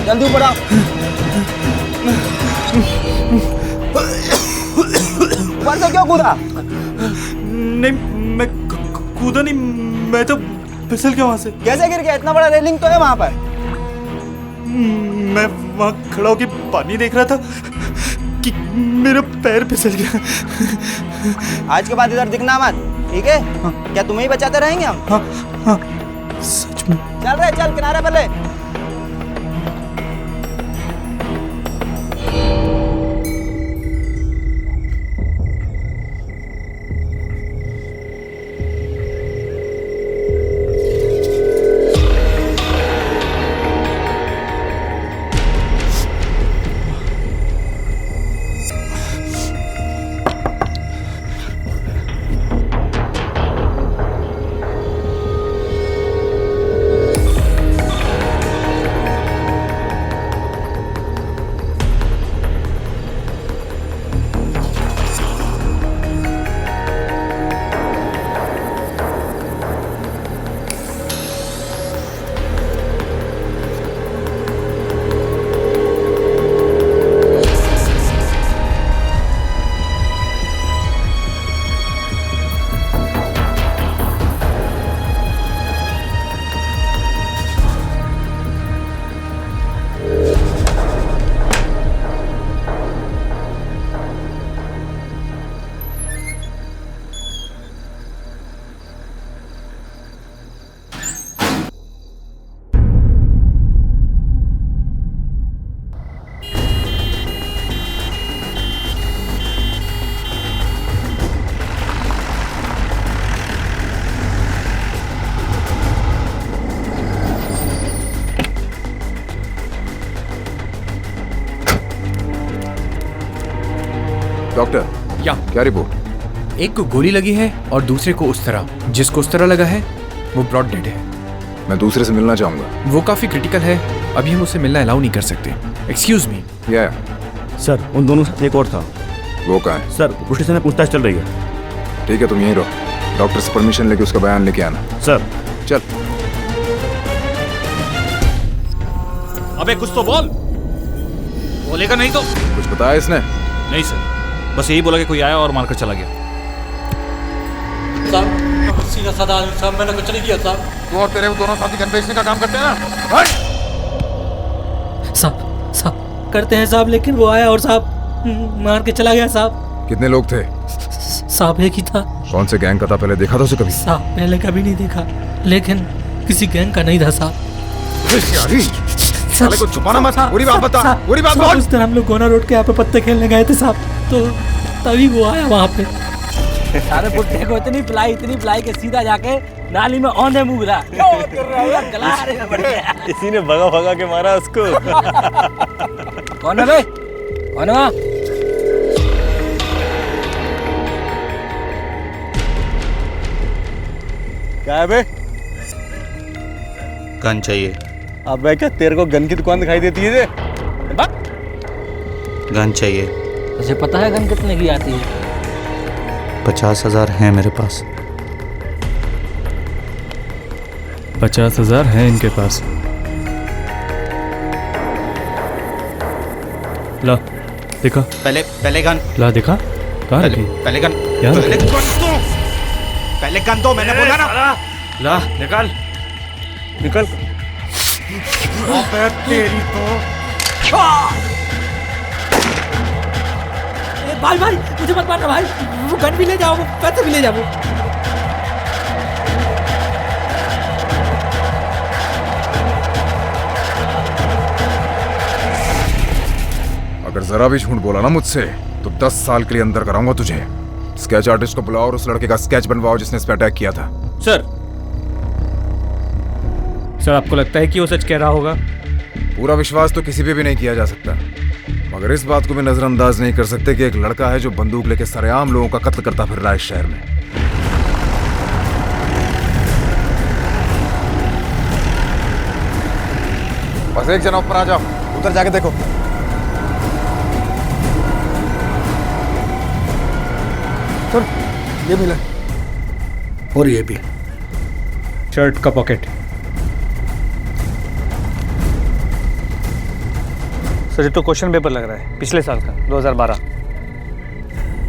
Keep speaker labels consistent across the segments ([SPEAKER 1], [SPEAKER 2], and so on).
[SPEAKER 1] जल्दी ऊपर आओ। ऊपर से क्यों कूदा?
[SPEAKER 2] नहीं, मैं कूदा नहीं, मैं तो फिसल गया वहां से।
[SPEAKER 1] कैसे गिर गया? इतना बड़ा रेलिंग तो है वहां पर।
[SPEAKER 2] मैं वहां खड़ा होकर पानी देख रहा था कि मेरा पैर फिसल गया।
[SPEAKER 1] आज के बाद इधर दिखना मत, ठीक है?
[SPEAKER 2] हाँ।
[SPEAKER 1] क्या तुम्हें ही बचाते रहेंगे हम?
[SPEAKER 2] हाँ हाँ, सच में।
[SPEAKER 1] चल रहे, चल किनारे पर ले।
[SPEAKER 3] डॉक्टर,
[SPEAKER 4] या
[SPEAKER 3] क्या रिपोर्ट?
[SPEAKER 4] एक को गोली लगी है और दूसरे को उस तरह, जिसको उस तरह लगा है वो ब्रॉड डेड है।
[SPEAKER 3] मैं दूसरे से मिलना चाहूंगा।
[SPEAKER 4] वो काफी क्रिटिकल है, अभी हम उसे मिलना अलाउ नहीं कर सकते। Excuse me.
[SPEAKER 3] या
[SPEAKER 5] सर, उन दोनों के साथ एक और था।
[SPEAKER 3] वो कहाँ है?
[SPEAKER 5] सर, पुलिस स्टेशन में पूछताछ चल रही है।
[SPEAKER 3] ठीक है, तुम यहीं रहो, डॉक्टर से परमिशन लेके उसका बयान लेके आना।
[SPEAKER 5] सर।
[SPEAKER 3] चल।
[SPEAKER 6] अबे कुछ तो बोल। बोलेगा नहीं तो?
[SPEAKER 3] कुछ बताया इसने?
[SPEAKER 6] नहीं सर, बस यही बोला कि कोई आया और मारकर चला गया।
[SPEAKER 7] साहब, सीधा साधा आदमी साहब, मैंने कुछ नहीं किया साहब।
[SPEAKER 3] तू और तेरे दोनों साथी गन बेचने का काम करते हैं ना?
[SPEAKER 7] साहब करते हैं साहब, लेकिन वो आया और साहब मार के चला गया साहब।
[SPEAKER 3] कितने लोग थे?
[SPEAKER 7] साहब एक ही था।
[SPEAKER 3] कौन से गैंग का था? पहले देखा था उसे कभी?
[SPEAKER 7] साहब पहले कभी नहीं देखा, लेकिन किसी गैंग का नहीं था साहब।
[SPEAKER 3] साले को छुपाना मत, पूरी बात बता, पूरी बात बोल।
[SPEAKER 7] उस दिन हम लोग गोना रोड के यहाँ पे पत्ते खेलने गए थे साहब, तो तभी वो आया वहाँ पे। सारे बुड्ढे को इतनी पिलाई के सीधा जाके नाली में औंधे मुँह गिरा।
[SPEAKER 6] इसी ने भगा भगा के मारा उसको।
[SPEAKER 7] कौन है बे? कौन है?
[SPEAKER 1] क्या है बे?
[SPEAKER 6] गन चाहिए।
[SPEAKER 1] अबे क्या तेरे को गन की दुकान दिखाई देती है?
[SPEAKER 6] गन चाहिए।
[SPEAKER 7] तुझे पता है गन कितने की आती है?
[SPEAKER 6] 50,000 है मेरे पास।
[SPEAKER 2] 50,000 है इनके पास। ला देखा?
[SPEAKER 6] पहले गन।
[SPEAKER 2] ला देखा? कहाँ रखी?
[SPEAKER 6] पहले गन।
[SPEAKER 2] क्या?
[SPEAKER 6] पहले गन दो, मैंने बोला ना।
[SPEAKER 2] ला निकाल, निकल।
[SPEAKER 6] तेरी तो।
[SPEAKER 7] भाई मुझे मत मारना भाई, वो गन भी ले जाओ, वो पैसे भी ले जाओ।
[SPEAKER 3] अगर जरा भी झूठ बोला ना मुझसे तो 10 साल के लिए अंदर कराऊंगा तुझे। स्केच आर्टिस्ट को बुलाओ और उस लड़के का स्केच बनवाओ जिसने इस पे अटैक किया था।
[SPEAKER 2] सर आपको लगता है कि वो सच कह रहा होगा?
[SPEAKER 3] पूरा विश्वास तो किसी पे भी नहीं किया जा सकता, मगर इस बात को भी नजरअंदाज नहीं कर सकते कि एक लड़का है जो बंदूक लेके सरेआम लोगों का कत्ल करता फिर रहा है इस शहर में। बस एक जना ऊपर आ जाओ, उधर जाके देखो।
[SPEAKER 5] सर, ये मिला और ये भी।
[SPEAKER 2] शर्ट का पॉकेट।
[SPEAKER 7] सर ये तो क्वेश्चन पेपर लग रहा है पिछले साल का 2012।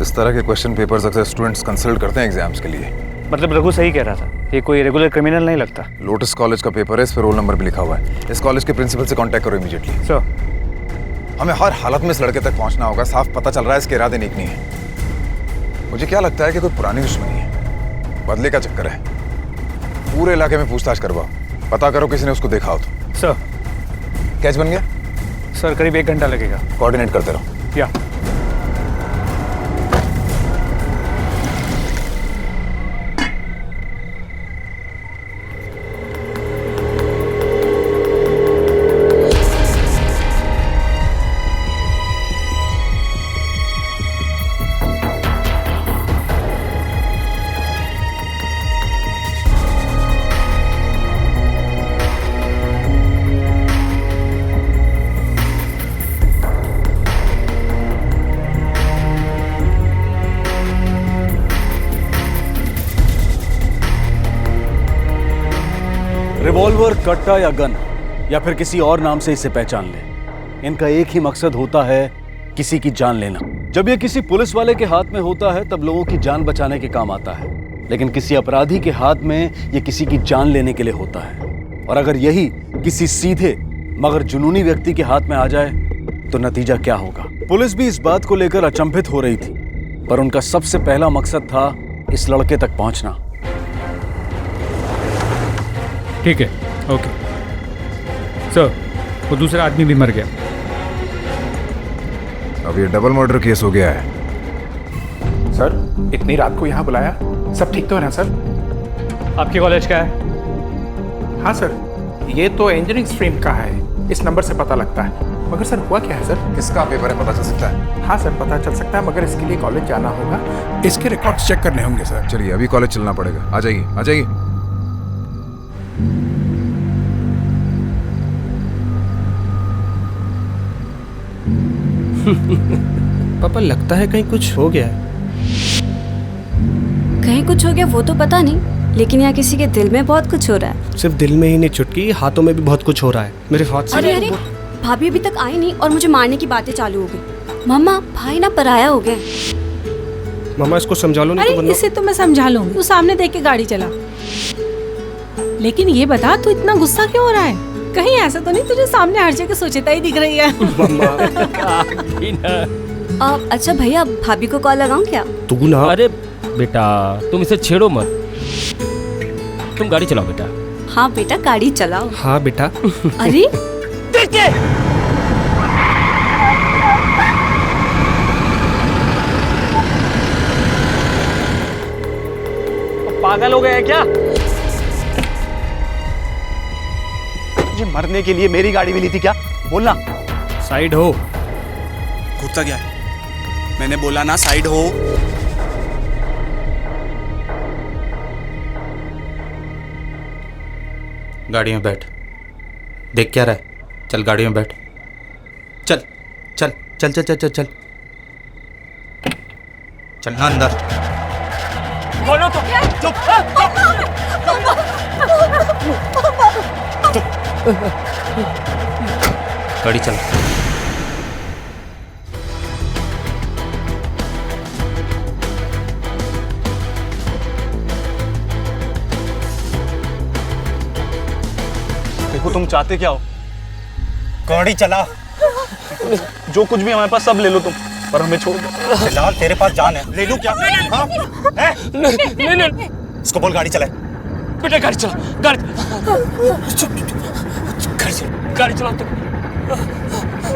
[SPEAKER 3] इस तरह के क्वेश्चन पेपर्स अक्सर स्टूडेंट्स कंसल्ट करते हैं एग्जाम्स के लिए।
[SPEAKER 7] मतलब रघु सही कह रहा था, ये कोई रेगुलर क्रिमिनल नहीं लगता।
[SPEAKER 3] लोटस कॉलेज का पेपर है, इस पर रोल नंबर भी लिखा हुआ है। इस कॉलेज के प्रिंसिपल से कांटेक्ट करो इमीडिएटली।
[SPEAKER 7] सर
[SPEAKER 3] हमें हर हालत में इस लड़के तक पहुंचना होगा। साफ पता चल रहा है इसके इरादे नेक नहीं है। मुझे क्या लगता है कि कोई पुरानी दुश्मनी है, बदले का चक्कर है। पूरे इलाके में पूछताछ करवाओ, पता करो किसी ने उसको देखा हो तो।
[SPEAKER 7] सर
[SPEAKER 3] कैच बन गया?
[SPEAKER 7] सर करीब 1 घंटा लगेगा।
[SPEAKER 3] कोऑर्डिनेट करते रहो।
[SPEAKER 7] या
[SPEAKER 8] रिवॉल्वर, कट्टा या गन या फिर किसी और नाम से इसे पहचान ले, इनका एक ही मकसद होता है, किसी की जान लेना। जब ये किसी पुलिस वाले के हाथ में होता है तब लोगों की जान बचाने के काम आता है, लेकिन किसी अपराधी के हाथ में ये किसी की जान लेने के लिए होता है। और अगर यही किसी सीधे मगर जुनूनी व्यक्ति के हाथ में आ जाए तो नतीजा क्या होगा? पुलिस भी इस बात को लेकर अचंभित हो रही थी, पर उनका सबसे पहला मकसद था इस लड़के तक पहुंचना।
[SPEAKER 4] ठीक है, ओके सर। वो दूसरा आदमी भी मर गया।
[SPEAKER 3] अब ये डबल मर्डर केस हो गया है।
[SPEAKER 9] सर इतनी रात को यहाँ बुलाया, सब ठीक तो है ना सर?
[SPEAKER 7] आपके कॉलेज का है?
[SPEAKER 9] हाँ सर, ये तो इंजीनियरिंग स्ट्रीम का है, इस नंबर से पता लगता है। मगर सर हुआ क्या है सर?
[SPEAKER 3] किसका पेपर है पता चल सकता है?
[SPEAKER 9] हाँ सर पता चल सकता है, मगर इसके लिए कॉलेज जाना होगा, इसके रिकॉर्ड्स चेक करने होंगे सर।
[SPEAKER 3] चलिए अभी कॉलेज चलना पड़ेगा। आ जाइए, आ जाइए।
[SPEAKER 10] पापा लगता है कहीं कुछ हो गया है।
[SPEAKER 11] कहीं कुछ हो गया वो तो पता नहीं, लेकिन यहाँ किसी के दिल में बहुत कुछ हो रहा है।
[SPEAKER 10] सिर्फ दिल में ही नहीं चुटकी, हाथों में भी बहुत कुछ हो रहा है। मेरे हाथ से
[SPEAKER 11] अरे अरे, भाभी अभी तक आई नहीं और मुझे मारने की बातें चालू हो गई। मम्मा भाई ना पराया हो गए।
[SPEAKER 10] मामा इसको समझा लो, नहीं
[SPEAKER 12] अरे
[SPEAKER 10] तो वरना
[SPEAKER 12] इसे तो मैं समझा लूंगी, तू सामने देख के गाड़ी चला। लेकिन ये बता तू इतना गुस्सा क्यों हो रहा है? कहीं ऐसा तो नहीं तुझे सामने हर जगह सोचता ही दिख रही है?
[SPEAKER 11] अच्छा भैया, भाभी को कॉल लगाऊं क्या?
[SPEAKER 10] तू ना।
[SPEAKER 7] अरे बेटा तुम इसे छेड़ो मत, तुम गाड़ी चलाओ बेटा।
[SPEAKER 11] हाँ बेटा गाड़ी चलाओ।
[SPEAKER 10] हाँ बेटा।
[SPEAKER 11] अरे
[SPEAKER 7] पागल हो गए हैं क्या?
[SPEAKER 1] मुझे मरने के लिए मेरी गाड़ी मिली थी क्या? बोलना।
[SPEAKER 10] साइड हो।
[SPEAKER 2] कूदता क्या है? मैंने बोला ना साइड हो।
[SPEAKER 6] गाड़ी में बैठ। देख क्या रहा है? चल गाड़ी में बैठ। चल चल चल चल चल चल चल चलना अंदर।
[SPEAKER 7] बोलो तो।
[SPEAKER 6] गाड़ी चल।
[SPEAKER 1] देखो तुम चाहते क्या हो? गाड़ी चला। जो कुछ भी हमारे पास सब ले लो तुम, पर हमें छोड़ दो। फिलहाल तेरे पास जान है, ले लूं क्या? हाँ? है?
[SPEAKER 7] नहीं
[SPEAKER 1] इसको बोल गाड़ी चलाए।
[SPEAKER 7] बेटा गाड़ी चला, गाड़ी चला तो।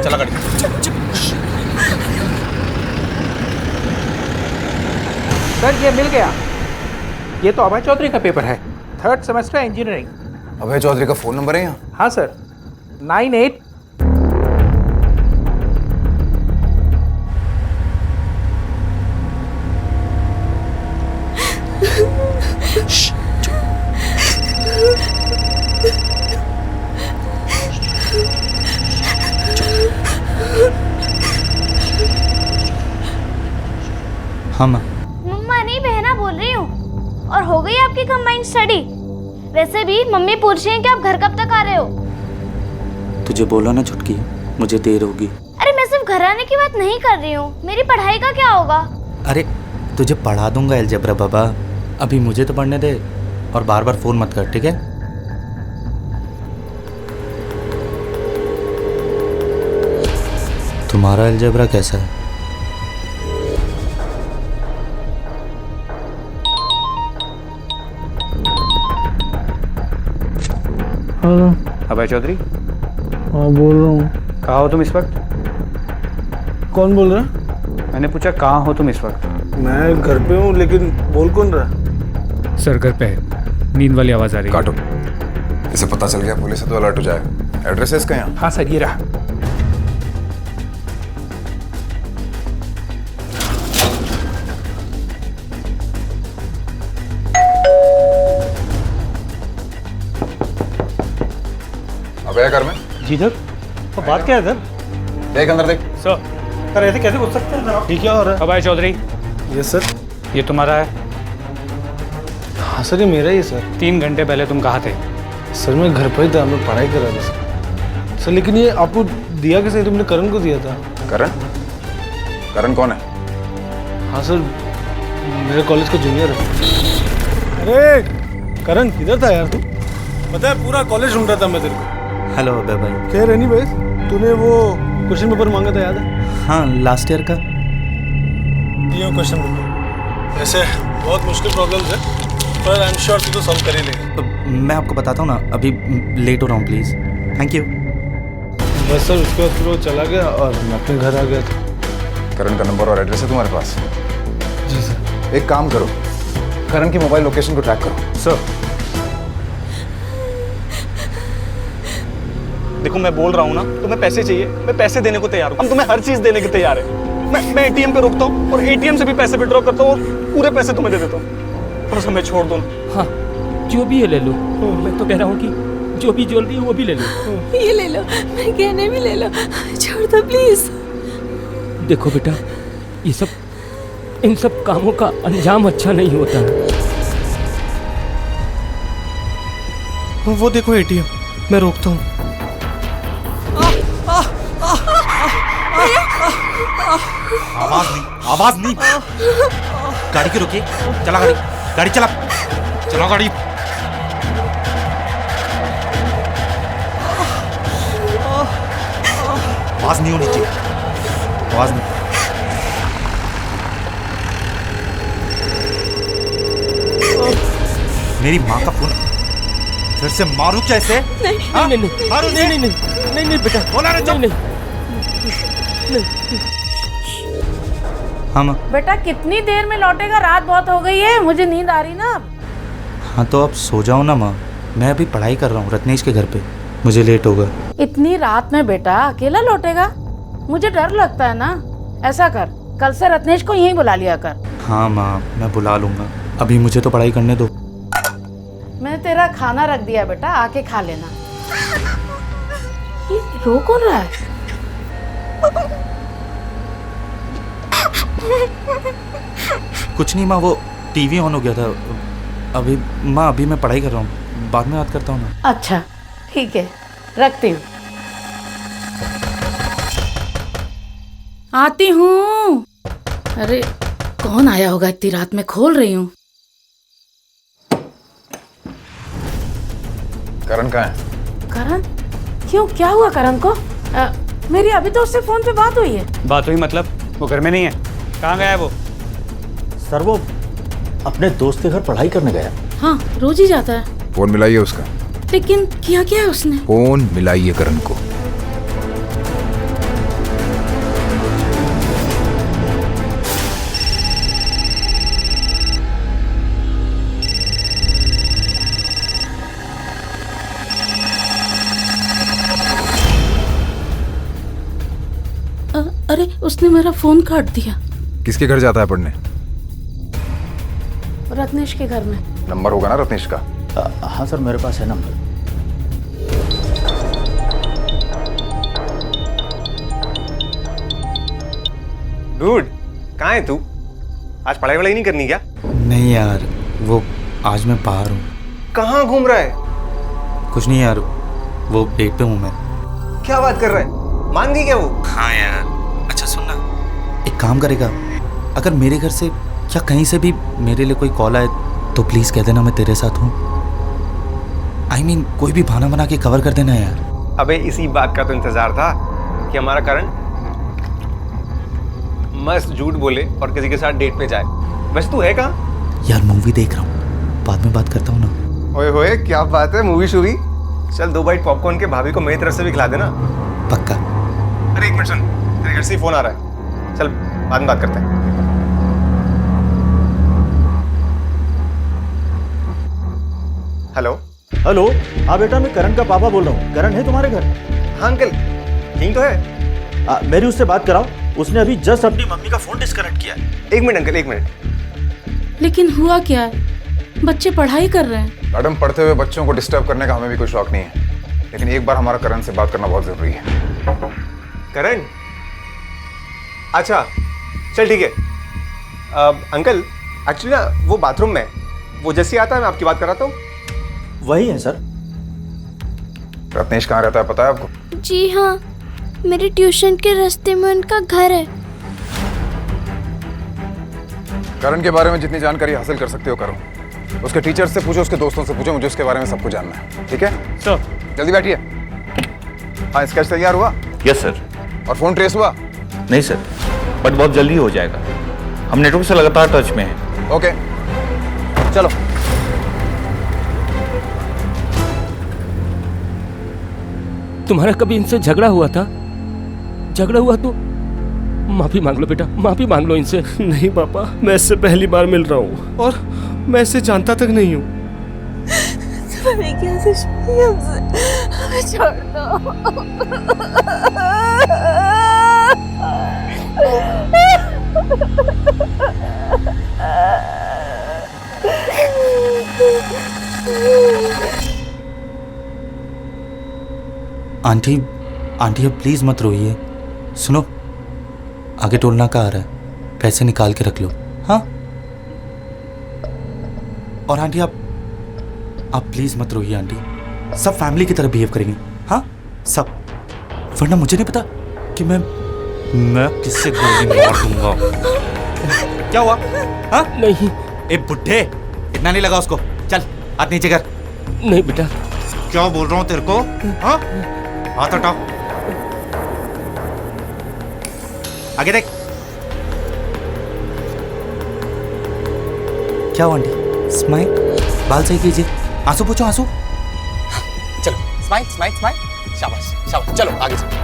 [SPEAKER 1] चला गाड़ी।
[SPEAKER 9] सर ये मिल गया, ये तो अभय चौधरी का पेपर है, 3rd सेमेस्टर इंजीनियरिंग।
[SPEAKER 3] अभय चौधरी का फोन नंबर है यहाँ?
[SPEAKER 9] हाँ सर, 98।
[SPEAKER 6] हाँ माँ।
[SPEAKER 13] मम्मा नहीं बहना बोल रही हूँ। और हो गई आपकी कंबाइंड स्टडी? वैसे भी मम्मी पूछ रही हैं कि आप घर कब तक आ रहे हो?
[SPEAKER 6] तुझे बोला ना छुटकी, मुझे देर होगी।
[SPEAKER 13] घर आने की बात नहीं कर रही हूँ, मेरी पढ़ाई का क्या होगा?
[SPEAKER 6] अरे तुझे पढ़ा दूंगा अलजेब्रा बाबा, अभी मुझे तो पढ़ने दे और बार बार फ़ोन मत कर, ठीक है? तुम्हारा अलजेब्रा कैसा है?
[SPEAKER 4] अभय चौधरी,
[SPEAKER 14] हाँ बोल रहा हूँ।
[SPEAKER 4] कहाँ हो तुम इस वक्त?
[SPEAKER 14] कौन बोल रहा है?
[SPEAKER 4] मैंने पूछा कहाँ हो तुम इस वक्त?
[SPEAKER 14] मैं घर पे हूँ, लेकिन बोल कौन रहा?
[SPEAKER 4] सर घर पे है, नींद वाली आवाज़ आ रही है।
[SPEAKER 3] काटो, इसे पता चल गया पुलिस है तो अलर्ट हो जाएगा। एड्रेस है इसका यहाँ?
[SPEAKER 9] हाँ सर, ये रहा।
[SPEAKER 3] अबे घर में
[SPEAKER 2] जी सर। तो बात क्या है सर?
[SPEAKER 3] देख अंदर देख।
[SPEAKER 2] सर ऐसे कैसे घुस सकते हैं सर? ठीक क्या हो रहा है?
[SPEAKER 4] अभय चौधरी,
[SPEAKER 14] यस सर।
[SPEAKER 4] ये तुम्हारा है?
[SPEAKER 14] हाँ सर, ये मेरा ही है सर।
[SPEAKER 4] 3 घंटे पहले तुम कहाँ थे?
[SPEAKER 14] सर मैं घर पर ही था, मैं पढ़ाई कर रहा था सर। लेकिन ये आपको दिया कैसे? तुमने करण को दिया था।
[SPEAKER 3] करण? करण कौन है?
[SPEAKER 14] हाँ सर, मेरे कॉलेज का जूनियर है। अरे करण किधर था यार तू? पता है पूरा कॉलेज ढूंढ रहा था मैं तेरे को।
[SPEAKER 6] हेलो अभय भाई।
[SPEAKER 14] खैर एनीवेज, तूने वो क्वेश्चन पेपर मांगा था, याद है?
[SPEAKER 6] हाँ, लास्ट ईयर का।
[SPEAKER 14] ये क्वेश्चन पेपर ऐसे बहुत मुश्किल प्रॉब्लम्स है, पर आई एम श्योर तू तो सॉल्व कर ही लेगा।
[SPEAKER 6] मैं आपको बताता हूँ ना, अभी लेट हो रहा हूँ, प्लीज़। Thank you.
[SPEAKER 14] बस सर, उसके बाद फिर वो चला गया और मैं अपने घर आ गया था।
[SPEAKER 3] करण का नंबर और एड्रेस है तुम्हारे पास?
[SPEAKER 14] जी सर।
[SPEAKER 3] एक काम करो, करण की मोबाइल लोकेशन को ट्रैक करो।
[SPEAKER 1] सर देखो, मैं बोल रहा हूँ ना, तुम्हें पैसे चाहिए, मैं पैसे देने को तैयार हूँ। हम तुम्हें हर चीज देने के तैयार है। मैं एटीएम पे रुकता हूँ और एटीएम से भी पैसे विड्रॉ करता हूँ और पूरे पैसे तुम्हें दे देता हूँ। बस हमें छोड़ दो।
[SPEAKER 7] हाँ, जो भी है ले लो। मैं तो कह रहा हूँ कि जो भी ज्वेलरी है वो भी ले लो।
[SPEAKER 12] ये ले लो, मेरे गहने भी ले लो, छोड़ दो प्लीज।
[SPEAKER 7] देखो बेटा, ये सब, इन सब कामों का अंजाम अच्छा नहीं होता है।
[SPEAKER 10] वो देखो एटीएम, मैं रोकता हूँ।
[SPEAKER 6] आवाज नहीं। गाड़ी क्यों रोकी? चला गाड़ी, गाड़ी चला, चला गाड़ी। आवाज नहीं होनी चाहिए, आवाज नहीं। मेरी माँ का फोन, फिर से मारू क्या इसे?
[SPEAKER 7] नहीं नहीं बेटा,
[SPEAKER 6] बोला रे,
[SPEAKER 7] नहीं। हाँ माँ।
[SPEAKER 12] बेटा कितनी देर में लौटेगा? रात बहुत हो गई है, मुझे नींद आ रही ना।
[SPEAKER 6] हाँ तो आप सो जाओ ना माँ, मैं अभी पढ़ाई कर रहा हूँ रत्नेश के घर पे, मुझे लेट होगा।
[SPEAKER 12] इतनी रात में बेटा अकेला लौटेगा? मुझे डर लगता है ना। ऐसा कर, कल से रत्नेश को यहीं बुला लिया कर।
[SPEAKER 6] हाँ माँ, मैं बुला लूंगा, अभी मुझे तो पढ़ाई करने दो।
[SPEAKER 12] मैंने तेरा खाना रख दिया बेटा, आके खा लेना। ये रो कौन रहा है?
[SPEAKER 6] कुछ नहीं माँ, वो टीवी ऑन हो गया था अभी। माँ अभी मैं पढ़ाई कर रहा हूँ, बाद में बात करता हूँ ना।
[SPEAKER 12] अच्छा ठीक है, रखती हूँ। आती हूँ। अरे कौन आया होगा इतनी रात में? खोल रही हूँ।
[SPEAKER 3] करण कहाँ है?
[SPEAKER 12] करण? क्यों, क्या हुआ करण को? मेरी अभी तो उससे फोन पे बात हुई है।
[SPEAKER 4] बात हुई मतलब? वो घर में नहीं है? कहाँ गया है वो?
[SPEAKER 8] सर वो अपने दोस्त के घर पढ़ाई करने गया।
[SPEAKER 12] हाँ, रोज ही जाता है।
[SPEAKER 3] फोन मिलाइए उसका।
[SPEAKER 12] लेकिन किया क्या है उसने?
[SPEAKER 3] फोन मिलाइए करण को।
[SPEAKER 12] अरे उसने मेरा फोन काट दिया।
[SPEAKER 3] किसके घर जाता है पढ़ने?
[SPEAKER 12] रत्नेश के घर में।
[SPEAKER 3] नंबर होगा ना रत्नेश का?
[SPEAKER 8] हाँ सर, मेरे पास है नंबर।
[SPEAKER 15] डूड, कहाँ है तू? आज पढ़ाई वढ़ाई नहीं करनी क्या?
[SPEAKER 6] नहीं यार, वो आज मैं बाहर हूँ।
[SPEAKER 15] कहाँ घूम रहा है?
[SPEAKER 6] कुछ नहीं यार, वो डेट पे हूँ मैं।
[SPEAKER 15] क्या बात कर रहा है? मान गई क्या वो?
[SPEAKER 6] हाँ यार, काम करेगा, अगर मेरे घर से या कहीं से भी मेरे लिए कोई कॉल आए तो प्लीज़ कह देना मैं तेरे साथ हूँ। I mean, कोई भी बहाना बना के कवर कर देना यार।
[SPEAKER 15] अबे इसी बात का तो इंतजार था कि हमारा करण मस्त झूठ बोले और किसी के साथ डेट पे जाए। वैसे तू है कहाँ?
[SPEAKER 6] यार मूवी देख रहा हूँ, बाद में बात करता हूँ ना।
[SPEAKER 15] ओए होए क्या बात है, मूवी शूवी? चल 2 बाइट पॉपकॉर्न के भाभी को मेरी तरफ से भी खिला देना।
[SPEAKER 6] पक्का।
[SPEAKER 15] अरे 1 मिनट सुन, तेरे घर से फोन आ रहा है, चल बाद में बात करते हैं। Hello
[SPEAKER 16] hello. हाँ बेटा, मैं करण का पापा बोल रहा हूँ। करण है तुम्हारे घर?
[SPEAKER 15] हाँ अंकल, ठीक तो है?
[SPEAKER 16] मेरी उससे बात कराओ, उसने अभी जस्ट अपनी मम्मी का फोन डिस्कनेक्ट किया है।
[SPEAKER 15] 1 मिनट अंकल, 1 मिनट।
[SPEAKER 12] लेकिन हुआ क्या है? बच्चे पढ़ाई कर रहे हैं।
[SPEAKER 3] मैडम, पढ़ते हुए बच्चों को डिस्टर्ब करने का हमें भी कोई शौक नहीं है, लेकिन एक बार हमारा करण से बात करना बहुत जरूरी है।
[SPEAKER 15] करण? अच्छा चल ठीक है। अंकल एक्चुअली ना वो बाथरूम में, वो जैसे आता है मैं आपकी बात कराता हूँ।
[SPEAKER 16] वही है सर।
[SPEAKER 3] रत्नेश कहाँ रहता है पता है आपको?
[SPEAKER 13] जी हाँ, मेरे ट्यूशन के रास्ते में उनका घर है।
[SPEAKER 3] करण के बारे में जितनी जानकारी हासिल कर सकते हो करो। उसके टीचर से पूछो, उसके दोस्तों से पूछो, मुझे उसके बारे में सब कुछ जानना है। ठीक है
[SPEAKER 14] सर?
[SPEAKER 3] जल्दी बैठिए। हाँ, स्केच तैयार हुआ?
[SPEAKER 5] Yes sir.
[SPEAKER 3] और फोन ट्रेस हुआ?
[SPEAKER 5] नहीं सर, बट बहुत जल्दी हो जाएगा। हम नेटवर्क से लगातार टच में हैं।
[SPEAKER 3] ओके चलो।
[SPEAKER 7] तुम्हारा कभी इनसे झगड़ा हुआ था? झगड़ा हुआ तो माफी मांग लो बेटा, माफी मांग लो इनसे।
[SPEAKER 14] नहीं पापा, मैं इससे पहली बार मिल रहा हूँ और मैं इसे जानता तक नहीं हूँ।
[SPEAKER 17] तुम्हारी क्या दुश्मनी है हमसे? हमें छोड़ दो।
[SPEAKER 6] आंटी, आंटी अब प्लीज मत रोइए। सुनो, आगे टोल नाका आ रहा है, पैसे निकाल के रख लो। हाँ? और आंटी आप प्लीज मत रोइए आंटी, सब फैमिली की तरह बिहेव करेंगे। हाँ सब, वरना मुझे नहीं पता कि मैं किससे गोली मार दूंगा। क्या हुआ? हाँ?
[SPEAKER 7] नहीं।
[SPEAKER 6] ए बुड्ढे, इतना नहीं लगा उसको। चल हाथ नीचे कर।
[SPEAKER 7] नहीं बेटा।
[SPEAKER 6] क्या बोल रहा हूँ तेरे को? हाँ? हाथ हटाओ, आगे देख। क्या हुआ आंटी? स्माइल, बाल सही कीजिए, आंसू पूछो, आंसू। चलो स्माइल स्माइल स्माइल, शाबाश शाबाश, चलो आगे चलो।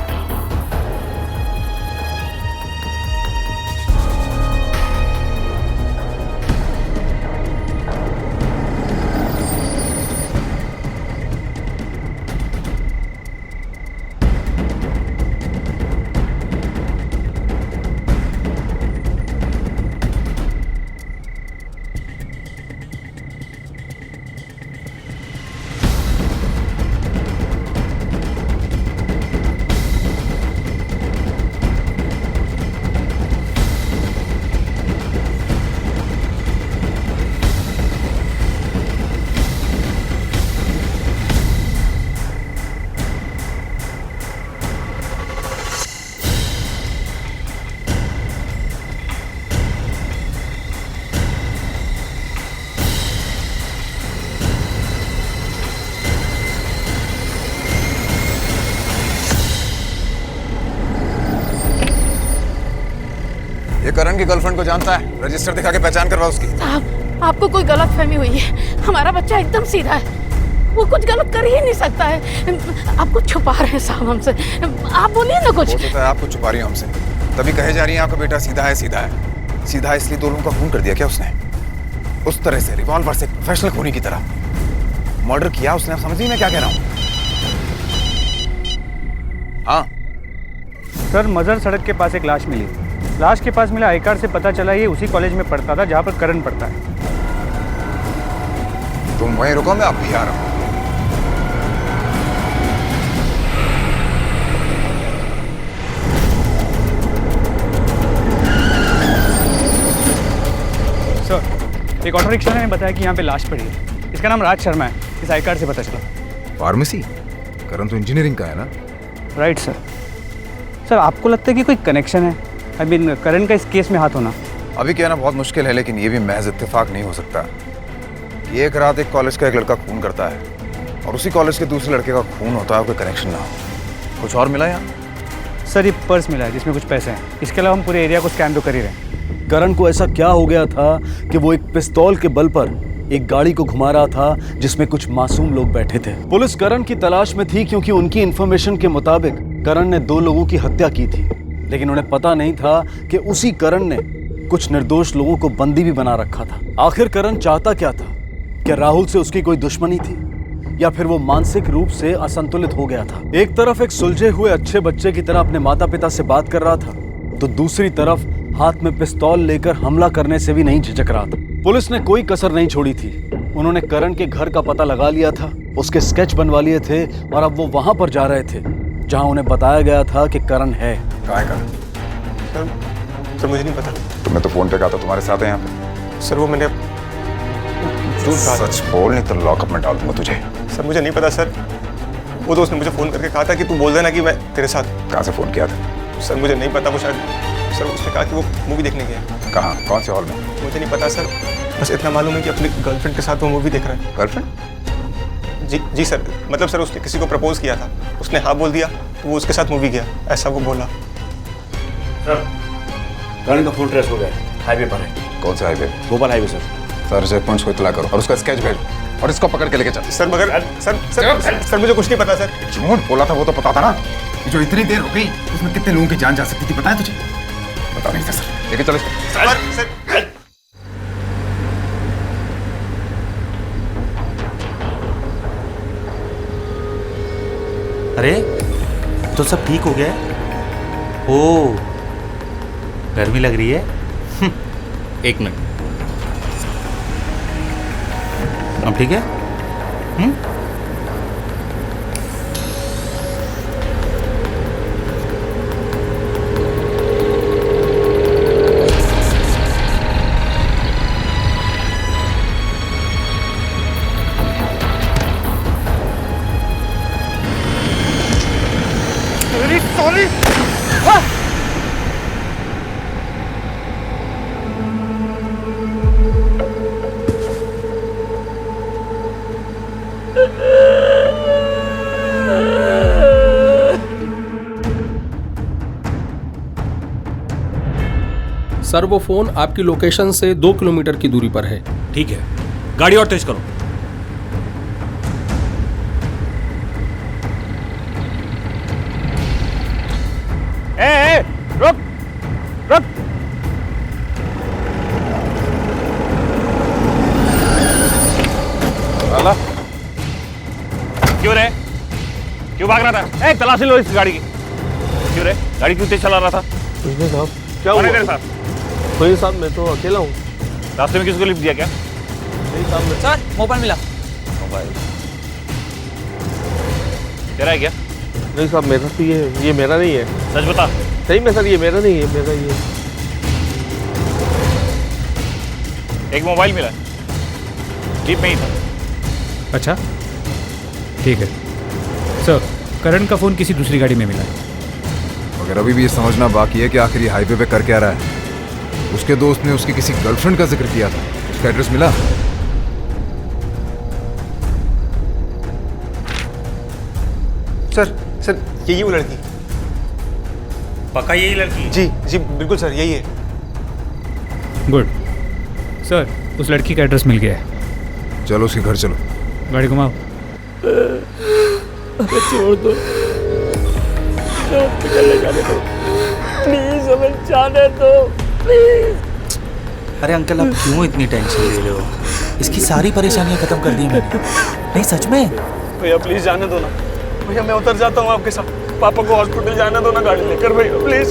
[SPEAKER 3] ये करण की गर्लफ्रेंड को जानता है, रजिस्टर दिखा के पहचान करवा उसकी।
[SPEAKER 17] साहब, आपको कोई गलत फहमी हुई है। हमारा बच्चा एकदम सीधा है, वो कुछ गलत कर ही नहीं सकता है। आपको छुपा रहे हैं साहब हमसे, आप बोलिए ना कुछ।
[SPEAKER 3] हो सकता है आपको छुपा रही हूँ हमसे, तभी कहे जा रही है आपका बेटा सीधा है। सीधा है, सीधा है इसलिए 2 लोगों का खून कर दिया क्या उसने? उस तरह से रिवॉल्वर से, प्रोफेशनल खूनी की तरह मर्डर किया उसने। आप समझिए मैं क्या कह रहा हूँ? हाँ
[SPEAKER 18] सर, मजर सड़क के पास एक लाश मिली। लाश के पास मिला आई कार्ड से पता चला ये उसी कॉलेज में पढ़ता था जहाँ पर करण पढ़ता है।
[SPEAKER 3] तुम वहीं रुको, मैं अब भी आ रहा हूँ।
[SPEAKER 18] सर, एक ऑटो रिक्शा ने बताया कि यहाँ पे लाश पड़ी है। इसका नाम राज शर्मा है, इस आई कार्ड से पता चला।
[SPEAKER 3] फार्मेसी? करण तो इंजीनियरिंग का है ना?
[SPEAKER 18] Right sir. सर, आपको लगता है कि कोई कनेक्शन है? आई मीन करण का इस केस में हाथ होना।
[SPEAKER 3] अभी कहना बहुत मुश्किल है, लेकिन ये भी महज इत्तेफाक नहीं हो सकता कि एक रात एक कॉलेज का एक लड़का खून करता है और उसी कॉलेज के दूसरे लड़के का खून होता है, कोई कनेक्शन ना हो। कुछ और मिला यहाँ?
[SPEAKER 18] सर ये पर्स मिला है जिसमें कुछ पैसे हैं। इसके अलावा हम पूरे एरिया को स्कैन तो कर ही रहे हैं।
[SPEAKER 8] करण को ऐसा क्या हो गया था कि वो एक पिस्तौल के बल पर एक गाड़ी को घुमा रहा था जिसमें कुछ मासूम लोग बैठे थे। पुलिस करण की तलाश में थी क्योंकि उनकी इंफॉर्मेशन के मुताबिक करण ने 2 लोगों की हत्या की थी, लेकिन उन्हें पता नहीं था कि उसी करण ने कुछ निर्दोष लोगों को बंदी भी बना रखा था। आखिर करण चाहता क्या था? क्या राहुल से उसकी कोई दुश्मनी थी या फिर वो मानसिक रूप से असंतुलित हो गया था? एक तरफ एक सुलझे हुए अच्छे बच्चे की तरह अपने माता पिता से बात कर रहा था, तो दूसरी तरफ हाथ में पिस्तौल लेकर हमला करने से भी नहीं झिझक रहा था। पुलिस ने कोई कसर नहीं छोड़ी थी। उन्होंने करण के घर का पता लगा लिया था, उसके स्केच बनवा लिए थे और अब वो वहां पर जा रहे थे जहां उन्हें बताया गया था कि करण है।
[SPEAKER 3] कहाँ है करण?
[SPEAKER 15] सर मुझे नहीं पता।
[SPEAKER 3] तुमने तो फोन पे कहा था तुम्हारे साथ है यहाँ पे।
[SPEAKER 15] सर वो मैंने
[SPEAKER 3] सच बोल, नहीं तो लॉकअप में डाल दूंगा तुझे।
[SPEAKER 15] सर मुझे नहीं पता सर। वो दोस्त ने मुझे फ़ोन करके कहा था कि तू बोल देना कि मैं तेरे साथ।
[SPEAKER 3] कहाँ से फ़ोन किया था?
[SPEAKER 15] सर मुझे नहीं पता। वो शायद सर उसने कहा कि वो मूवी देखने गया।
[SPEAKER 3] कहाँ? कौन से हॉल में?
[SPEAKER 15] मुझे नहीं पता सर। बस इतना मालूम है कि अपनी गर्लफ्रेंड के साथ वो मूवी देख रहा है।
[SPEAKER 3] गर्लफ्रेंड?
[SPEAKER 15] जी सर। मतलब सर उसने किसी को प्रपोज किया था, उसने हाँ बोल दिया तो वो उसके साथ मूवी गया, ऐसा वो बोला।
[SPEAKER 8] सर करण का फोन ट्रेस हो गया है, हाईवे पर है।
[SPEAKER 3] कौन सा highway?
[SPEAKER 8] Bhopal highway sir.
[SPEAKER 3] Sir check points को इत्तला करो और उसका स्केच भेजो और इसको पकड़ के लेके चल।
[SPEAKER 15] सर मगर सर मुझे कुछ नहीं पता सर।
[SPEAKER 3] झूठ बोला था वो तो पता था ना। जो इतनी देर हो गई उसमें कितने लोगों की जान जा सकती थी, पता है तुझे? पता नहीं था सर। लेके चलो इसको।
[SPEAKER 6] अरे तो सब ठीक हो गया है? ओ गर्मी लग रही है? एक मिनट, अब ठीक है?
[SPEAKER 15] सॉरी।
[SPEAKER 10] सर वो फोन आपकी लोकेशन से 2 किलोमीटर की दूरी पर है।
[SPEAKER 8] ठीक है, गाड़ी और तेज करो।
[SPEAKER 5] ए, रुक रुक।
[SPEAKER 3] अला
[SPEAKER 5] क्यों रे? क्यों भाग रहा था? तलाशी लो इस गाड़ी की। क्यों रे? गाड़ी क्यों तेज चला रहा था?
[SPEAKER 14] कुछ नहीं साहब। क्या हुआ
[SPEAKER 5] तेरे साथ?
[SPEAKER 14] कोई साहब, मैं तो अकेला हूँ।
[SPEAKER 5] रास्ते में किसी को लिफ्ट दिया क्या?
[SPEAKER 14] नहीं साहब।
[SPEAKER 7] सर मोबाइल मिला।
[SPEAKER 5] मोबाइल तेरा है क्या?
[SPEAKER 14] नहीं साहब, मेरा तो ये मेरा नहीं है।
[SPEAKER 5] सच बता।
[SPEAKER 14] सही में सर, ये मेरा नहीं है, मेरा ये।
[SPEAKER 5] एक मोबाइल मिला, जीप में ही था।
[SPEAKER 4] अच्छा ठीक है सर, करण का फोन किसी दूसरी गाड़ी में मिला है।
[SPEAKER 3] मगर अभी भी ये समझना बाकी है कि आखिर ये हाईवे पे कर क्या रहा है। उसके दोस्त ने उसकी किसी गर्लफ्रेंड का जिक्र किया था, उसका एड्रेस मिला?
[SPEAKER 15] सर यही वो लड़की।
[SPEAKER 5] पक्का यही लड़की?
[SPEAKER 15] जी बिल्कुल सर, यही है।
[SPEAKER 4] गुड सर, उस लड़की का एड्रेस मिल गया है।
[SPEAKER 3] चलो उसके घर चलो।
[SPEAKER 4] गाड़ी घुमाओ।
[SPEAKER 7] छोड़ दो, प्लीज हमें जाने दो प्लीज।
[SPEAKER 6] अरे अंकल आप क्यों इतनी टेंशन ले रहे हो? इसकी सारी परेशानियां खत्म कर दी मैंने। नहीं सच में
[SPEAKER 1] भैया प्लीज जाने दो ना। भैया मैं उतर जाता हूँ आपके साथ। पापा को हॉस्पिटल जाने दो ना गाड़ी लेकर भैया प्लीज।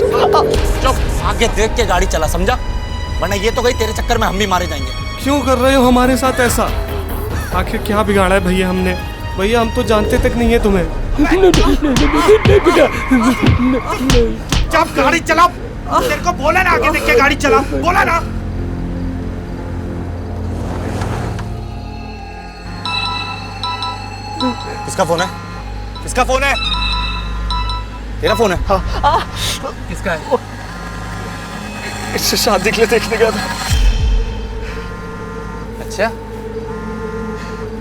[SPEAKER 7] चुप, आगे देख के गाड़ी चला, समझा? वरना ये तो गई, तेरे चक्कर में हम भी मारे जाएंगे।
[SPEAKER 14] क्यों कर रहे हो हमारे साथ ऐसा? आखिर क्या बिगाड़ा है भैया हमने? भैया हम तो जानते तक नहीं है तुम्हें।
[SPEAKER 7] जब गाड़ी चला, तेरे को बोला ना आगे देख के गाड़ी चला, बोला ना।
[SPEAKER 6] किसका फोन है? किसका फोन है? तेरा फोन है?
[SPEAKER 7] किसका है?
[SPEAKER 1] इससे शादी के लिए देखने गया था।
[SPEAKER 19] अच्छा,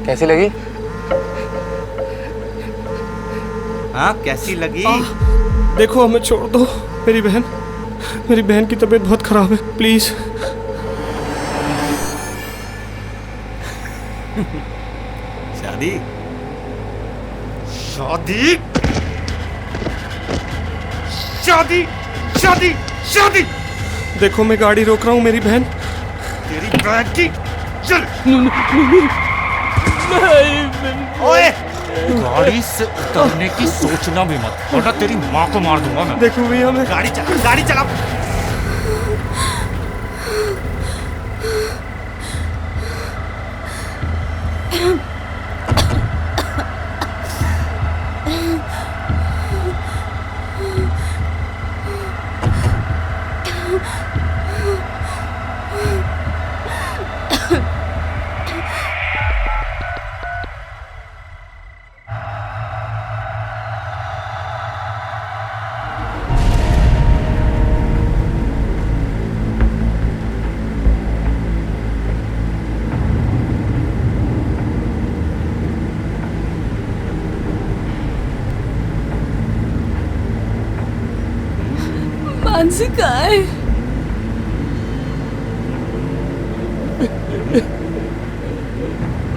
[SPEAKER 19] कैसी लगी?
[SPEAKER 6] हाँ, कैसी लगी?
[SPEAKER 14] देखो हमें छोड़ दो, मेरी बहन की तबीयत बहुत खराब है, प्लीज।
[SPEAKER 6] शादी शादी शादी शादी शादी।
[SPEAKER 14] देखो मैं गाड़ी रोक रहा हूँ, मेरी बहन।
[SPEAKER 6] तेरी बहन की चल।
[SPEAKER 14] ओए,
[SPEAKER 6] गाड़ी से उतरने की सोचना भी मत, वरना तेरी माँ को मार दूंगा मैं।
[SPEAKER 14] देखो भैया मैं
[SPEAKER 6] गाड़ी चला।
[SPEAKER 12] मानसी कहाँ है?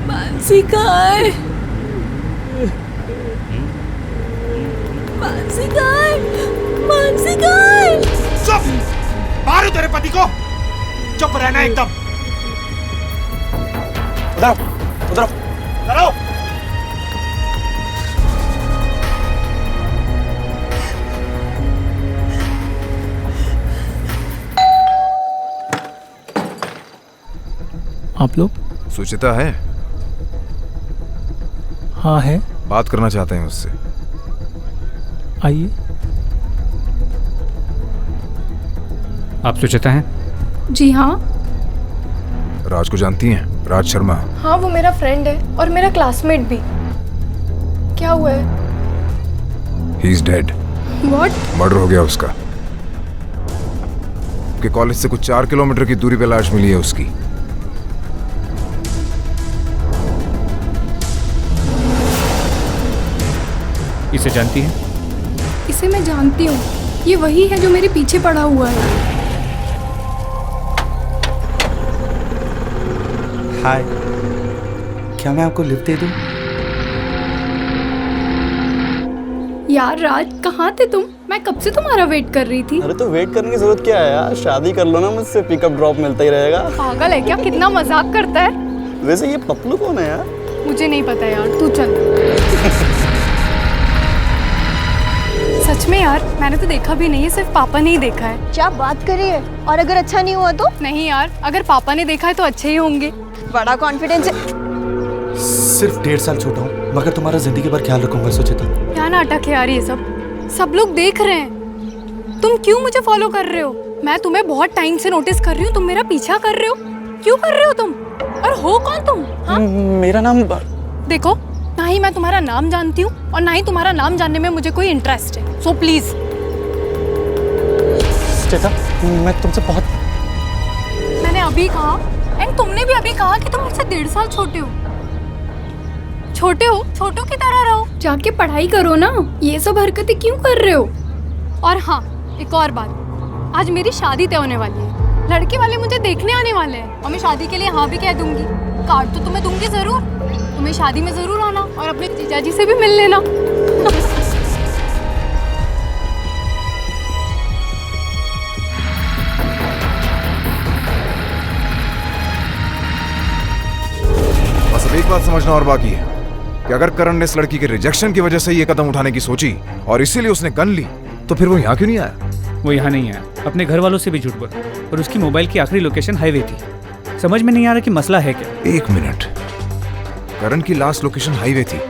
[SPEAKER 12] मानसी कहाँ है? मानसी कहाँ है? मानसी कहाँ है?
[SPEAKER 6] चुप! मारो तेरे पति को! चुप रहना एकदम। उधर आओ।
[SPEAKER 14] आप लोग?
[SPEAKER 3] सुचिता है?
[SPEAKER 14] हाँ है।
[SPEAKER 3] बात करना चाहते हैं उससे।
[SPEAKER 14] आइए।
[SPEAKER 4] आप सुचिता हैं?
[SPEAKER 20] जी हाँ।
[SPEAKER 3] राज को जानती हैं? राज शर्मा।
[SPEAKER 20] हाँ, वो मेरा फ्रेंड है और मेरा क्लासमेट भी। क्या हुआ है?
[SPEAKER 3] He is dead.
[SPEAKER 20] What?
[SPEAKER 3] Murder हो गया उसका। उसके कॉलेज से कुछ 4 किलोमीटर की दूरी पे लाश मिली है उसकी।
[SPEAKER 4] इसे जानती हैं?
[SPEAKER 20] इसे मैं जानती हूँ। ये वही है जो मेरे पीछे पड़ा हुआ है।
[SPEAKER 6] हाय, क्या मैं आपको लिफ्ट दे दूं?
[SPEAKER 20] यार राज, कहाँ थे तुम? मैं कब से तुम्हारा वेट कर रही थी।
[SPEAKER 21] अरे तो वेट करने की जरूरत क्या है यार, शादी कर लो ना मुझसे, पिकअप ड्रॉप मिलता ही रहेगा।
[SPEAKER 20] पागल है क्या? कितना मजाक करता है।
[SPEAKER 21] वैसे ये पपलू कौन है यार?
[SPEAKER 20] मुझे नहीं पता यार, तू चल। सच में यार, मैंने तो देखा भी नहीं है, सिर्फ पापा ने ही देखा है।
[SPEAKER 22] क्या बात कर रही है? और अगर अच्छा नहीं हुआ तो?
[SPEAKER 20] नहीं यार, अगर पापा ने देखा है तो अच्छे ही होंगे।
[SPEAKER 22] बड़ा कॉन्फिडेंस है।
[SPEAKER 6] सिर्फ 1.5 साल छोटा हूँ, मगर तुम्हारा जिंदगी भर ख्याल रखूंगा सुचिता।
[SPEAKER 20] क्या नाटक है यार ये सब लोग देख रहे हैं। तुम क्यों मुझे फॉलो कर रहे हो? मैं तुम्हें बहुत टाइम से नोटिस कर रही हूँ, तुम मेरा पीछा कर रहे हो। क्यों कर रहे हो तुम? और हो कौन तुम? हाँ?
[SPEAKER 21] मेरा नाम
[SPEAKER 20] देखो, ना ही मैं तुम्हारा नाम जानती हूँ और ना ही तुम्हारा नाम जानने में मुझे कोई इंटरेस्ट है। So please.
[SPEAKER 21] सुचिता, मैं तुमसे बहुत।
[SPEAKER 20] मैंने अभी कहा एंड तुमने भी अभी कहा कि तुम मुझसे 1.5 साल छोटे हो। छोटों की तरह रहो। जाके पढ़ाई करो ना, ये सब हरकतें क्यों कर रहे हो? और हाँ, एक और बात, आज मेरी शादी तय होने वाली है। लड़के वाले मुझे देखने आने वाले हैं और मैं शादी के लिए हाँ भी कह दूंगी। कार्ड तो तुम्हें दूंगी जरूर। तुम्हें शादी में जरूर आना और अपने जीजाजी से भी मिल लेना।
[SPEAKER 3] बस अब एक बात समझना और बाकी है कि अगर करण ने इस लड़की के रिजेक्शन की वजह से ये कदम उठाने की सोची और इसीलिए उसने गन ली, तो फिर वो यहाँ क्यों नहीं आया?
[SPEAKER 4] वो यहाँ नहीं आया, अपने घर वालों से भी झूठ बोला और उसकी मोबाइल की आखिरी लोकेशन हाईवे थी। समझ में नहीं आ रहा कि मसला है क्या।
[SPEAKER 3] 1 मिनट, करण की लास्ट लोकेशन हाईवे थी।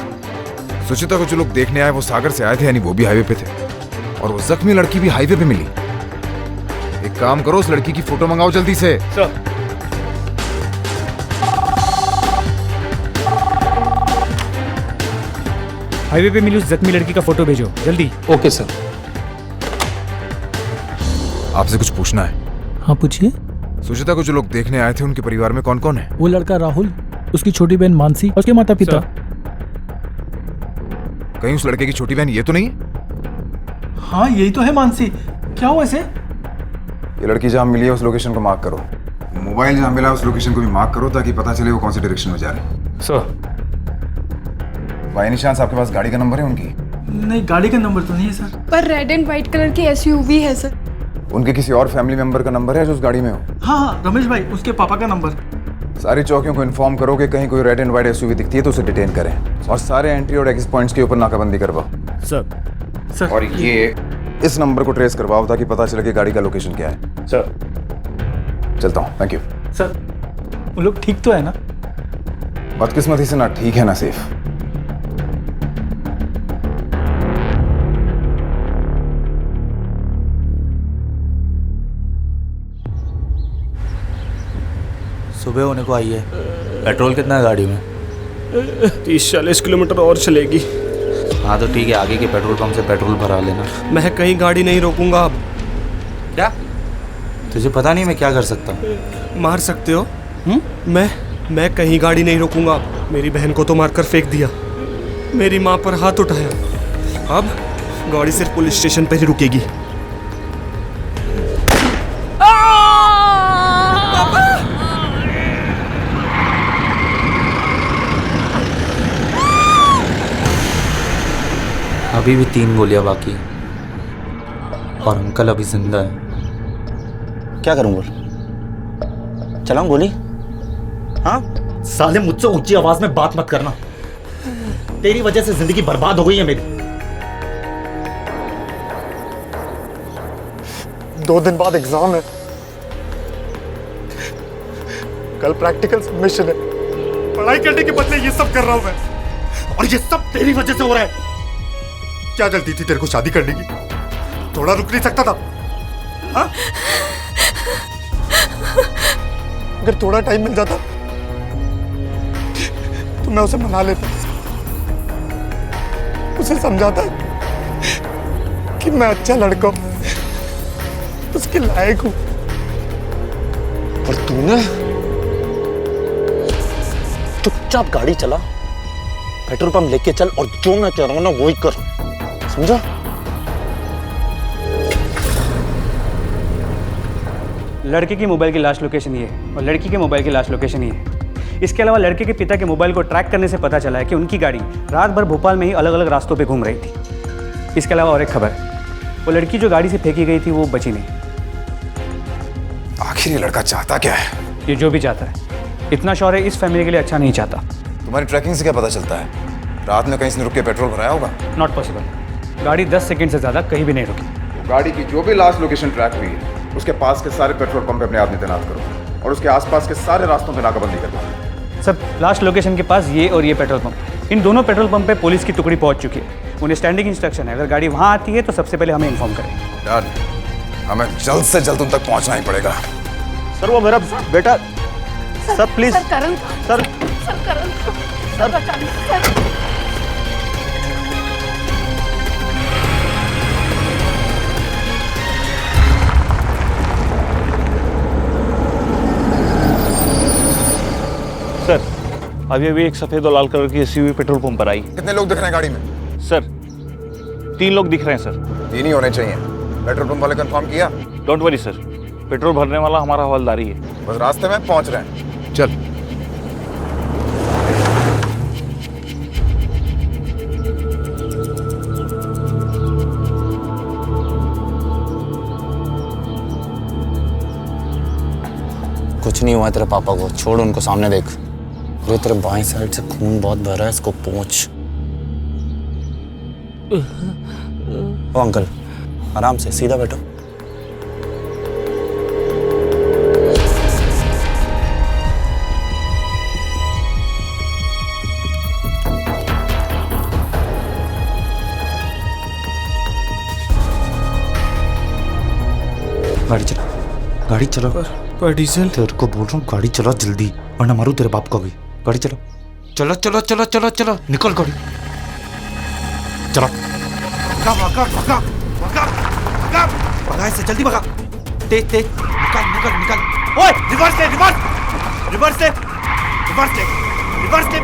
[SPEAKER 3] सुचिता को जो लोग देखने आए वो सागर से आए थे, यानी वो भी हाईवे पे थे, और वो जख्मी लड़की भी हाईवे पे मिली। एक काम करो, उस लड़की की फोटो मंगाओ जल्दी से।
[SPEAKER 4] सर, हाईवे पे मिली उस जख्मी लड़की का फोटो भेजो जल्दी।
[SPEAKER 14] Okay sir.
[SPEAKER 3] आपसे कुछ पूछना है।
[SPEAKER 9] हाँ पूछिए।
[SPEAKER 3] सुचिता को जो लोग देखने आए थे उनके परिवार में कौन कौन है?
[SPEAKER 9] वो लड़का राहुल, उसकी छोटी बहन मानसी और उसके माता पिता।
[SPEAKER 3] कहीं उस लड़के की छोटी बहन ये तो नहीं है?
[SPEAKER 9] हाँ यही तो है मानसी। क्या हुआ इसे?
[SPEAKER 3] ये लड़की जहां मिली है उस लोकेशन को मार्क करो। मोबाइल जहां मिला उस लोकेशन को भी मार्क करो ताकि पता चले वो कौन सी डायरेक्शन में जा रहे हैं।
[SPEAKER 4] सर
[SPEAKER 3] बाय निशान आपके पास गाड़ी का नंबर है उनकी?
[SPEAKER 9] नहीं गाड़ी का नंबर तो नहीं है सर।
[SPEAKER 20] पर रेड एंड व्हाइट कलर की एसयूवी है सर।
[SPEAKER 3] उनके किसी और फैमिली मेंबर का नंबर है जो उस गाड़ी में हो?
[SPEAKER 9] हाँ रमेश भाई, उसके पापा का नंबर।
[SPEAKER 3] सारी चौकियों को इन्फॉर्म करो कि कहीं कोई रेड एंड व्हाइट एसयूवी दिखती है तो उसे डिटेन करें और सारे एंट्री और एग्जिट पॉइंट्स के ऊपर नाकाबंदी करवाओ।
[SPEAKER 9] सर
[SPEAKER 3] और ये इस नंबर को ट्रेस करवाओ ताकि पता चले कि गाड़ी का लोकेशन क्या है।
[SPEAKER 4] सर
[SPEAKER 3] चलता हूँ, थैंक यू।
[SPEAKER 9] सर वो लोग ठीक तो है ना?
[SPEAKER 3] बदकिस्मती से ना ठीक है ना सेफ।
[SPEAKER 6] सुबह होने को आई है। पेट्रोल कितना है गाड़ी में?
[SPEAKER 10] 30-40 किलोमीटर और चलेगी।
[SPEAKER 6] हाँ तो ठीक है, आगे के पेट्रोल पंप से पेट्रोल भरा लेना।
[SPEAKER 10] मैं कहीं गाड़ी नहीं रोकूंगा अब।
[SPEAKER 6] क्या? तुझे पता नहीं मैं क्या कर सकता हूँ?
[SPEAKER 10] मार सकते हो? मैं कहीं गाड़ी नहीं रोकूंगा। मेरी बहन को तो मारकर फेंक दिया, मेरी माँ पर हाथ उठाया, अब गाड़ी सिर्फ पुलिस स्टेशन पर ही रुकेगी।
[SPEAKER 6] अभी भी 3 गोलियां बाकी हैं और अंकल अभी जिंदा है।
[SPEAKER 16] क्या करूं बोल? चलाऊं गोली? हाँ साले, मुझसे ऊंची आवाज में बात मत करना। तेरी वजह से जिंदगी बर्बाद हो गई है मेरी।
[SPEAKER 1] 2 दिन बाद एग्जाम है, कल प्रैक्टिकल सबमिशन है। पढ़ाई करने के बदले ये सब कर रहा हूं मैं, और ये सब तेरी वजह से हो रहा है। क्या जल्दी थी तेरे को शादी करने की? थोड़ा रुक नहीं सकता था? हा? अगर थोड़ा टाइम मिल जाता तो मैं उसे मना लेता, उसे समझाता कि मैं अच्छा लड़का हूं, उसके लायक हूं।
[SPEAKER 16] और तूने चुपचाप गाड़ी चला, पेट्रोल पंप लेके चल और जो मैं कह रहा हूं ना वही कर, समझा?
[SPEAKER 4] लड़के की मोबाइल की लास्ट लोकेशन ये है और लड़की के मोबाइल की लास्ट लोकेशन ये है। इसके अलावा लड़के के पिता के मोबाइल को ट्रैक करने से पता चला है कि उनकी गाड़ी रात भर भोपाल में ही अलग अलग रास्तों पे घूम रही थी। इसके अलावा और एक खबर, वो लड़की जो गाड़ी से फेंकी गई थी वो बची नहीं।
[SPEAKER 3] आखिर ये लड़का चाहता क्या है?
[SPEAKER 4] ये जो भी चाहता है, इतना श्योर है इस फैमिली के लिए अच्छा नहीं चाहता।
[SPEAKER 3] तुम्हारी ट्रैकिंग से क्या पता चलता है? रात में कहीं से रुक के पेट्रोल भराया होगा?
[SPEAKER 4] Not possible. गाड़ी 10 सेकंड से ज्यादा कहीं भी नहीं रुकी।
[SPEAKER 3] गाड़ी की जो भी लास्ट लोकेशन ट्रैक हुई है उसके पास के सारे पेट्रोल पंप पे अपने आदमी तैनात करो और उसके आसपास के सारे रास्तों पे नाकाबंदी कर दो।
[SPEAKER 4] सब लास्ट लोकेशन के पास ये और ये पेट्रोल पंप, इन दोनों पेट्रोल पंप पे पुलिस की टुकड़ी पहुंच चुकी है। उन्हें स्टैंडिंग इंस्ट्रक्शन है, अगर गाड़ी वहां आती है तो सबसे पहले हमें इन्फॉर्म करें।
[SPEAKER 3] डन, हमें जल्द से जल्द उन तक पहुंचना ही पड़ेगा।
[SPEAKER 16] सर वो मेरा बेटा, sir please,
[SPEAKER 17] sir Karan,
[SPEAKER 16] sir
[SPEAKER 17] Karan, sir बचाइए सर।
[SPEAKER 5] सर अभी अभी एक सफेद और लाल कलर की एसयूवी पेट्रोल पंप पर आई।
[SPEAKER 3] कितने लोग दिख रहे हैं गाड़ी में?
[SPEAKER 5] सर 3 लोग दिख रहे हैं सर।
[SPEAKER 3] 3 ही होने चाहिए। पेट्रोल पंप वाले कंफर्म किया?
[SPEAKER 5] डोंट वरी सर, पेट्रोल भरने वाला हमारा हवलदार ही है।
[SPEAKER 3] बस रास्ते में पहुंच रहे हैं। चल।
[SPEAKER 16] कुछ नहीं हुआ तेरे पापा को, छोड़ उनको, सामने देख। अरे तेरे बाएं साइड से खून बहुत भरा है, इसको पोंछ। ओ अंकल, आराम से, सीधा बैठो। गाड़ी चला, गाड़ी चलो।
[SPEAKER 10] पर डीजल।
[SPEAKER 16] तेरे को बोल रहा हूँ गाड़ी चला जल्दी, वरना मारू तेरे बाप को भी। गाड़ी चलो, चलो चलो चलो चलो चलो, निकल गाड़ी, चलो। भगा भगा भगा भगा भगा, भगा ऐसे, जल्दी भगा, तेज तेज।
[SPEAKER 1] निकाल निकाल निकाल। ओए रिवर्स ले, रिवर्स रिवर्स ले, रिवर्स ले, रिवर्स ले।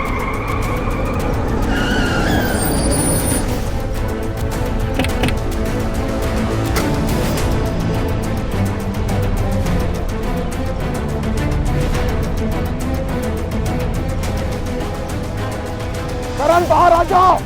[SPEAKER 2] करण बाहर आ जाओ।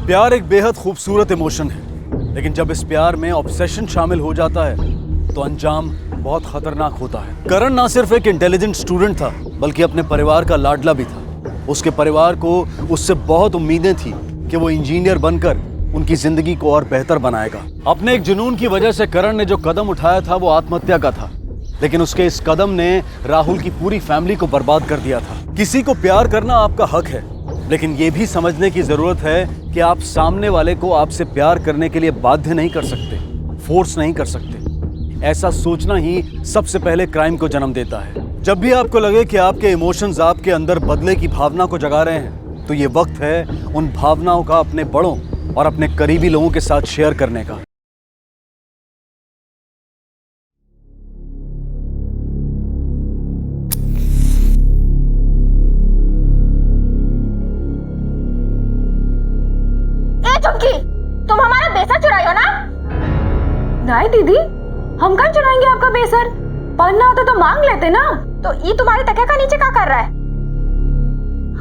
[SPEAKER 8] प्यार एक बेहद खूबसूरत इमोशन है, लेकिन जब इस प्यार में ऑब्सेशन शामिल हो जाता है तो अंजाम बहुत खतरनाक होता है। करण ना सिर्फ एक इंटेलिजेंट स्टूडेंट था, बल्कि अपने परिवार का लाडला भी था। उसके परिवार को उससे बहुत उम्मीदें थी कि वो इंजीनियर बनकर उनकी जिंदगी को और बेहतर बनाएगा। अपने एक जुनून की वजह से करण ने जो कदम उठाया था वो आत्महत्या का था, लेकिन उसके इस कदम ने राहुल की पूरी फैमिली को बर्बाद कर दिया था। किसी को प्यार करना आपका हक है, लेकिन ये भी समझने की जरूरत है कि आप सामने वाले को आपसे प्यार करने के लिए बाध्य नहीं कर सकते, फोर्स नहीं कर सकते। ऐसा सोचना ही सबसे पहले क्राइम को जन्म देता है। जब भी आपको लगे कि आपके इमोशंस आपके अंदर बदले की भावना को जगा रहे हैं, तो ये वक्त है उन भावनाओं का अपने बड़ों और अपने करीबी लोगों के साथ शेयर करने का।
[SPEAKER 11] चुमकी, तुम हमारा बेसर चुराई हो ना? नहीं दीदी, हम कहाँ चुराएंगे आपका बेसर? पढ़ना होता तो मांग लेते ना। तो ये तुम्हारे तकिया का नीचे क्या कर रहा है?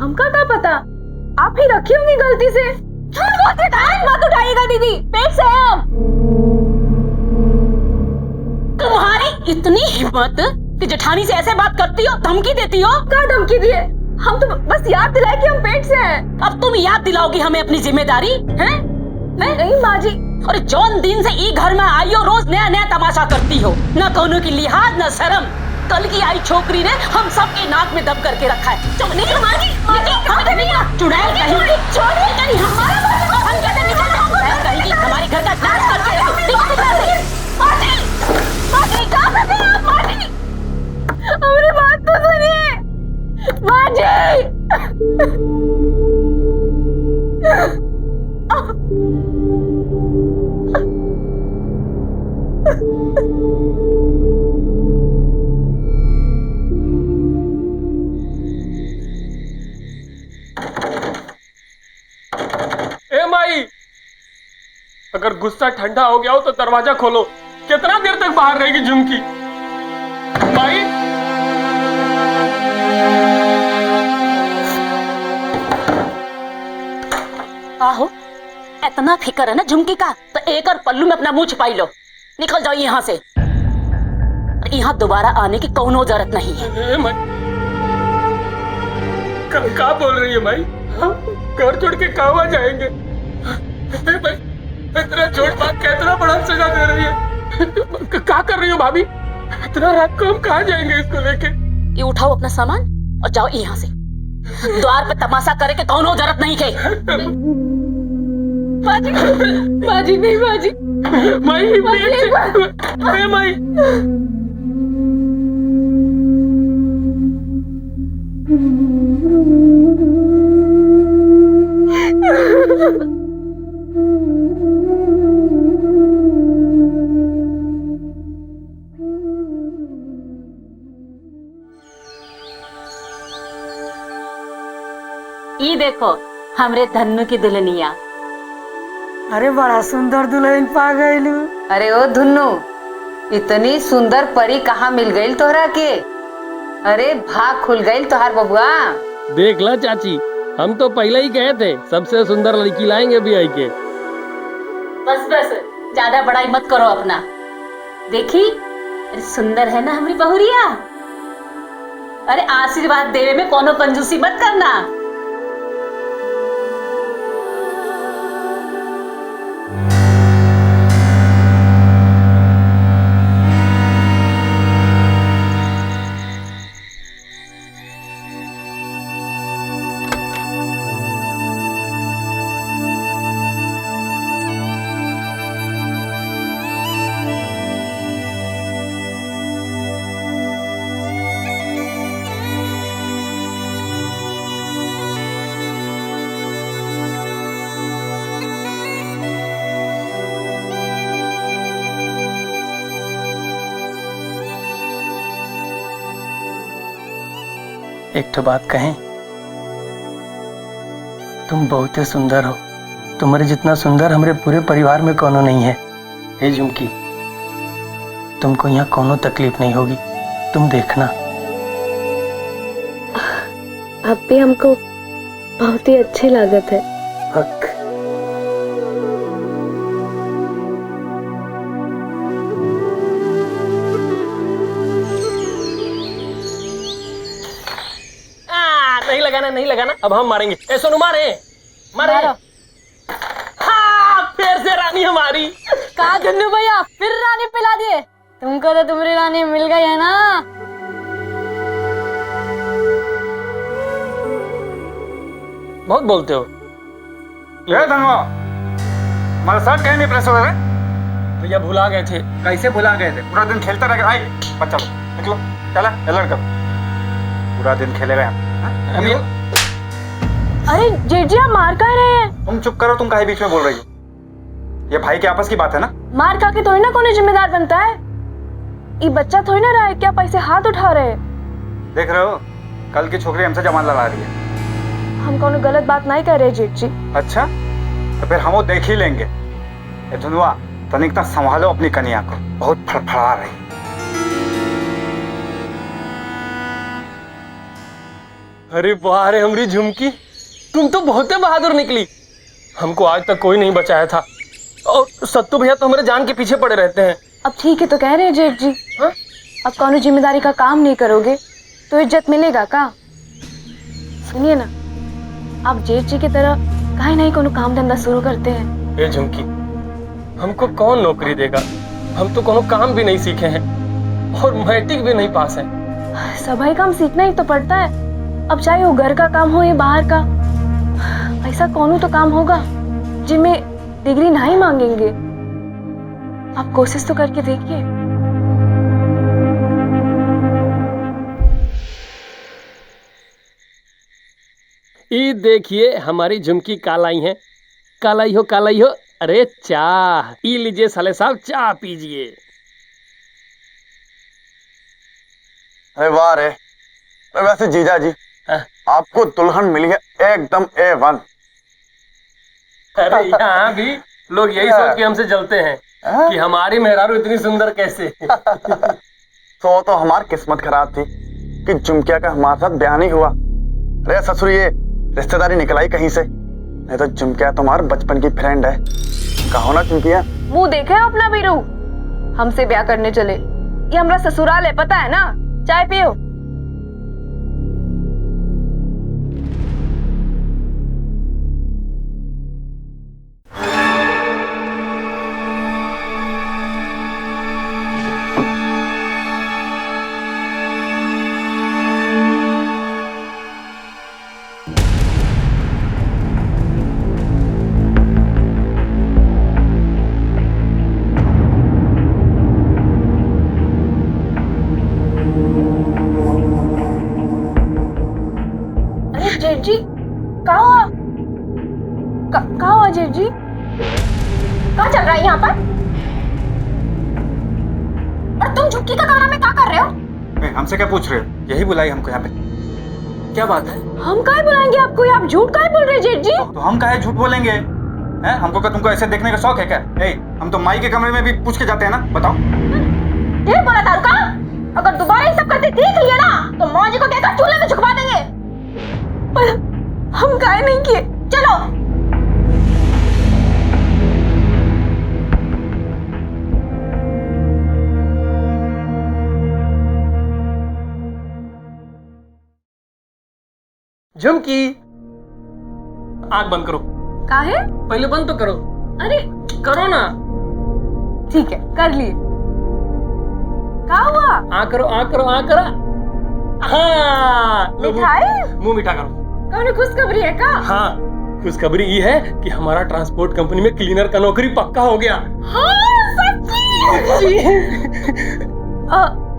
[SPEAKER 11] हमका क्या पता, आप ही रखी होंगी गलती से। झूठ बोलते टाइम मत उठाइएगा दीदी, पेट से है हम।
[SPEAKER 17] तुम्हारी इतनी हिम्मत कि जेठानी से ऐसे बात करती हो, धमकी देती हो?
[SPEAKER 11] क्या धमकी दिए? हम तो बस याद दिलाए कि हम पेट से हैं।
[SPEAKER 17] अब तुम याद दिलाओगी हमें अपनी जिम्मेदारी हैं?
[SPEAKER 11] नहीं माँ जी।
[SPEAKER 17] और जौन दिन से ई घर में आई हो, रोज नया नया तमाशा करती हो, न कोनो की लिहाज न शर्म। कल की आई छोकरी ने हम सबके नाक में दब करके रखा है। चुप नहीं माँ जी, चुड़ैल कहीं छोड़िए कहीं हमारे हम कहते निकल जाओ कहीं हमारे घर का नाश करके
[SPEAKER 11] हमारी बात तो सुनिए माँ जी।
[SPEAKER 10] ए माई,
[SPEAKER 2] अगर गुस्सा ठंडा हो गया हो तो दरवाजा खोलो। कितना देर तक बाहर रहेगी झुमकी? माई
[SPEAKER 17] आहो, इतना फिक्र है ना झुमकी का तो एक और पल्लू में अपना मुंह छिपाई लो। निकल जाओ यहाँ से, यहाँ दोबारा आने की कोनो जरूरत नहीं है।
[SPEAKER 2] क्या बोल रही है माई? हम घर छोड़ के कहाँ जाएंगे? इतना छोट बात का इतना बड़ा सजा दे रही है। क्या कर रही हो भाभी? इतना रात को हम कहाँ जाएंगे इसको लेके?
[SPEAKER 17] ये उठाओ अपना सामान और जाओ यहाँ से। द्वार पे तमाशा करे के कोनो जरूरत नहीं के।
[SPEAKER 11] बाजी, बाजी नहीं बाजी।
[SPEAKER 2] माई माई माई।
[SPEAKER 17] ई देखो हमरे धन्नू की दुल्हनिया।
[SPEAKER 13] अरे बड़ा सुंदर दुल्हन पा गईलू।
[SPEAKER 23] अरे ओ धुन्नू, इतनी सुंदर परी कहाँ मिल गई तोहरा के? अरे भाग खुल गई तोहार बबुआ।
[SPEAKER 2] देख ला चाची, हम तो पहले ही कहे थे सबसे सुंदर लड़की लाएंगे भी आई के।
[SPEAKER 17] बस बस, ज्यादा बड़ाई मत करो अपना। देखी अरे सुंदर है ना हमारी बहुरिया। अरे आशीर्वाद देवे में कोनो कंजूसी मत करना।
[SPEAKER 2] एक तो बात कहें, तुम बहुत ही सुंदर हो। तुम्हारे जितना सुंदर हमारे पूरे परिवार में कोनो नहीं है। हे झुमकी, तुमको यहाँ कोनो तकलीफ नहीं होगी, तुम देखना।
[SPEAKER 11] आप भी हमको बहुत ही अच्छी लागत है।
[SPEAKER 2] नहीं लगाना, अब हम मारेंगे। ए सोनू मारे मारे। हाँ, फिर से रानी हमारी।
[SPEAKER 11] कहा धन्नू भैया, फिर रानी पिला दिए? तुमको तो तुम्हारी रानी मिल गई है ना।
[SPEAKER 2] बहुत बोलते हो।
[SPEAKER 3] ये धनवा, हमारा शर्ट कहीं नहीं प्रेस हो रहा है?
[SPEAKER 2] भैया भुला गए थे।
[SPEAKER 3] कैसे भुला गए थे? पूरा दिन खेलता रह गया। आई बच्चा लो, निकलो, चला लड़का। पूरा दिन खेले गए हम।
[SPEAKER 11] अरे जेठ जी, आप मार कह रहे हैं?
[SPEAKER 3] तुम चुप करो, तुम काहे बीच में बोल रही हो? ये भाई के आपस की बात है ना।
[SPEAKER 11] मार खा के थोड़ी ना कोई जिम्मेदार बनता है। ये बच्चा थोड़ी ना रहा है क्या पैसे हाथ उठा रहे?
[SPEAKER 3] देख रहे हो, कल की छोकरी हमसे जमान लगा रही है।
[SPEAKER 11] हम कोनो गलत बात नहीं कर रहे जेठ जी।
[SPEAKER 3] अच्छा, तो फिर हम वो देख ही लेंगे। ये धुनवा, तनिक तक संभालो अपनी कन्या को, बहुत फड़फड़ा रही।
[SPEAKER 2] अरे वाह रे हमारी झुमकी, तुम तो बहुत बहादुर निकली। हमको आज तक कोई नहीं बचाया था। और सत्तू भैया तो हमारे जान के पीछे पड़े रहते हैं।
[SPEAKER 11] अब ठीक है तो कह रहे हैं जेठ जी। हाँ? अब कौनो जिम्मेदारी का काम नहीं करोगे तो इज्जत मिलेगा का? सुनिए ना, आप जेठ जी की तरह काहे नहीं कोनो काम धंधा शुरू करते हैं?
[SPEAKER 2] ए झुमकी, हमको कौन नौकरी देगा? हम तो कोनो काम भी नहीं सीखे हैं और मैट्रिक भी नहीं पास है।
[SPEAKER 11] सभी काम सीखना ही तो पड़ता है। अब चाहे वो घर का काम हो या बाहर का, ऐसा कौन तो काम होगा जिनमें डिग्री नहीं मांगेंगे। आप कोशिश तो करके देखिए।
[SPEAKER 2] ये देखिए हमारी झुमकी कालाई है। कालाई हो कालाई हो। अरे चाह, ये लीजिए साले साहब, चाह पीजिए।
[SPEAKER 3] अरे वाह रे, वैसे जीजा जी, आपको दुल्हन मिली है एकदम A1।
[SPEAKER 2] अरे यहाँ भी
[SPEAKER 14] लोग यही सोच के हमसे जलते हैं कि हमारी मेहरारू इतनी सुंदर कैसे।
[SPEAKER 21] तो हमारी किस्मत खराब थी कि झुमकिया का हमारे साथ ब्याह नहीं हुआ। अरे ससुर, ये रिश्तेदारी निकल आई कहीं से, नहीं तो झुमकिया तुम्हारे बचपन की फ्रेंड है। कहो ना झुमकिया।
[SPEAKER 11] मुंह देखे अपना बीरू, हमसे ब्याह करने चले। ये हमारा ससुराल है, पता है ना। चाय पियो। जेठ जी, कहाँ हुआ जेठ जी? कहाँ चल रहा है यहाँ पर? और तुम झुमकी का कमरा में क्या कर रहे हो?
[SPEAKER 3] हमसे क्या पूछ रहे हो? यही बुलाई हमको यहाँ पे। क्या बात है?
[SPEAKER 11] हम काहे बुलाएंगे आपको? आप झूठ काहे बोल रहे जेठ जी?
[SPEAKER 3] तो हम काहे झूठ बोलेंगे? हैं? हमको क्या तुमको ऐसे देखने का शौक है क्या? हम तो माई के कमरे में भी पूछ के जाते हैं ना, बताओ।
[SPEAKER 11] ढेर बोला था का? अगर दोबारा ये सब करते देख लिया ना तो माँ जी को कहकर चूल्हे में झुकवा देंगे। पर हम काहे नहीं किए। चलो।
[SPEAKER 14] झुमकी, आंख बंद करो।
[SPEAKER 11] काहे?
[SPEAKER 14] पहले बंद तो करो।
[SPEAKER 11] अरे
[SPEAKER 14] करो ना।
[SPEAKER 11] ठीक है, कर लिए। क्या हुआ?
[SPEAKER 14] आंख करो, आंख करो, आंख करो। हाँ,
[SPEAKER 11] मिठाई?
[SPEAKER 14] मुंह मीठा करो।
[SPEAKER 11] कौन खुशखबरी है का?
[SPEAKER 14] हाँ, खुशखबरी ये है कि हमारा ट्रांसपोर्ट कंपनी में क्लीनर का नौकरी पक्का हो गया।
[SPEAKER 11] हाँ, सच्ची?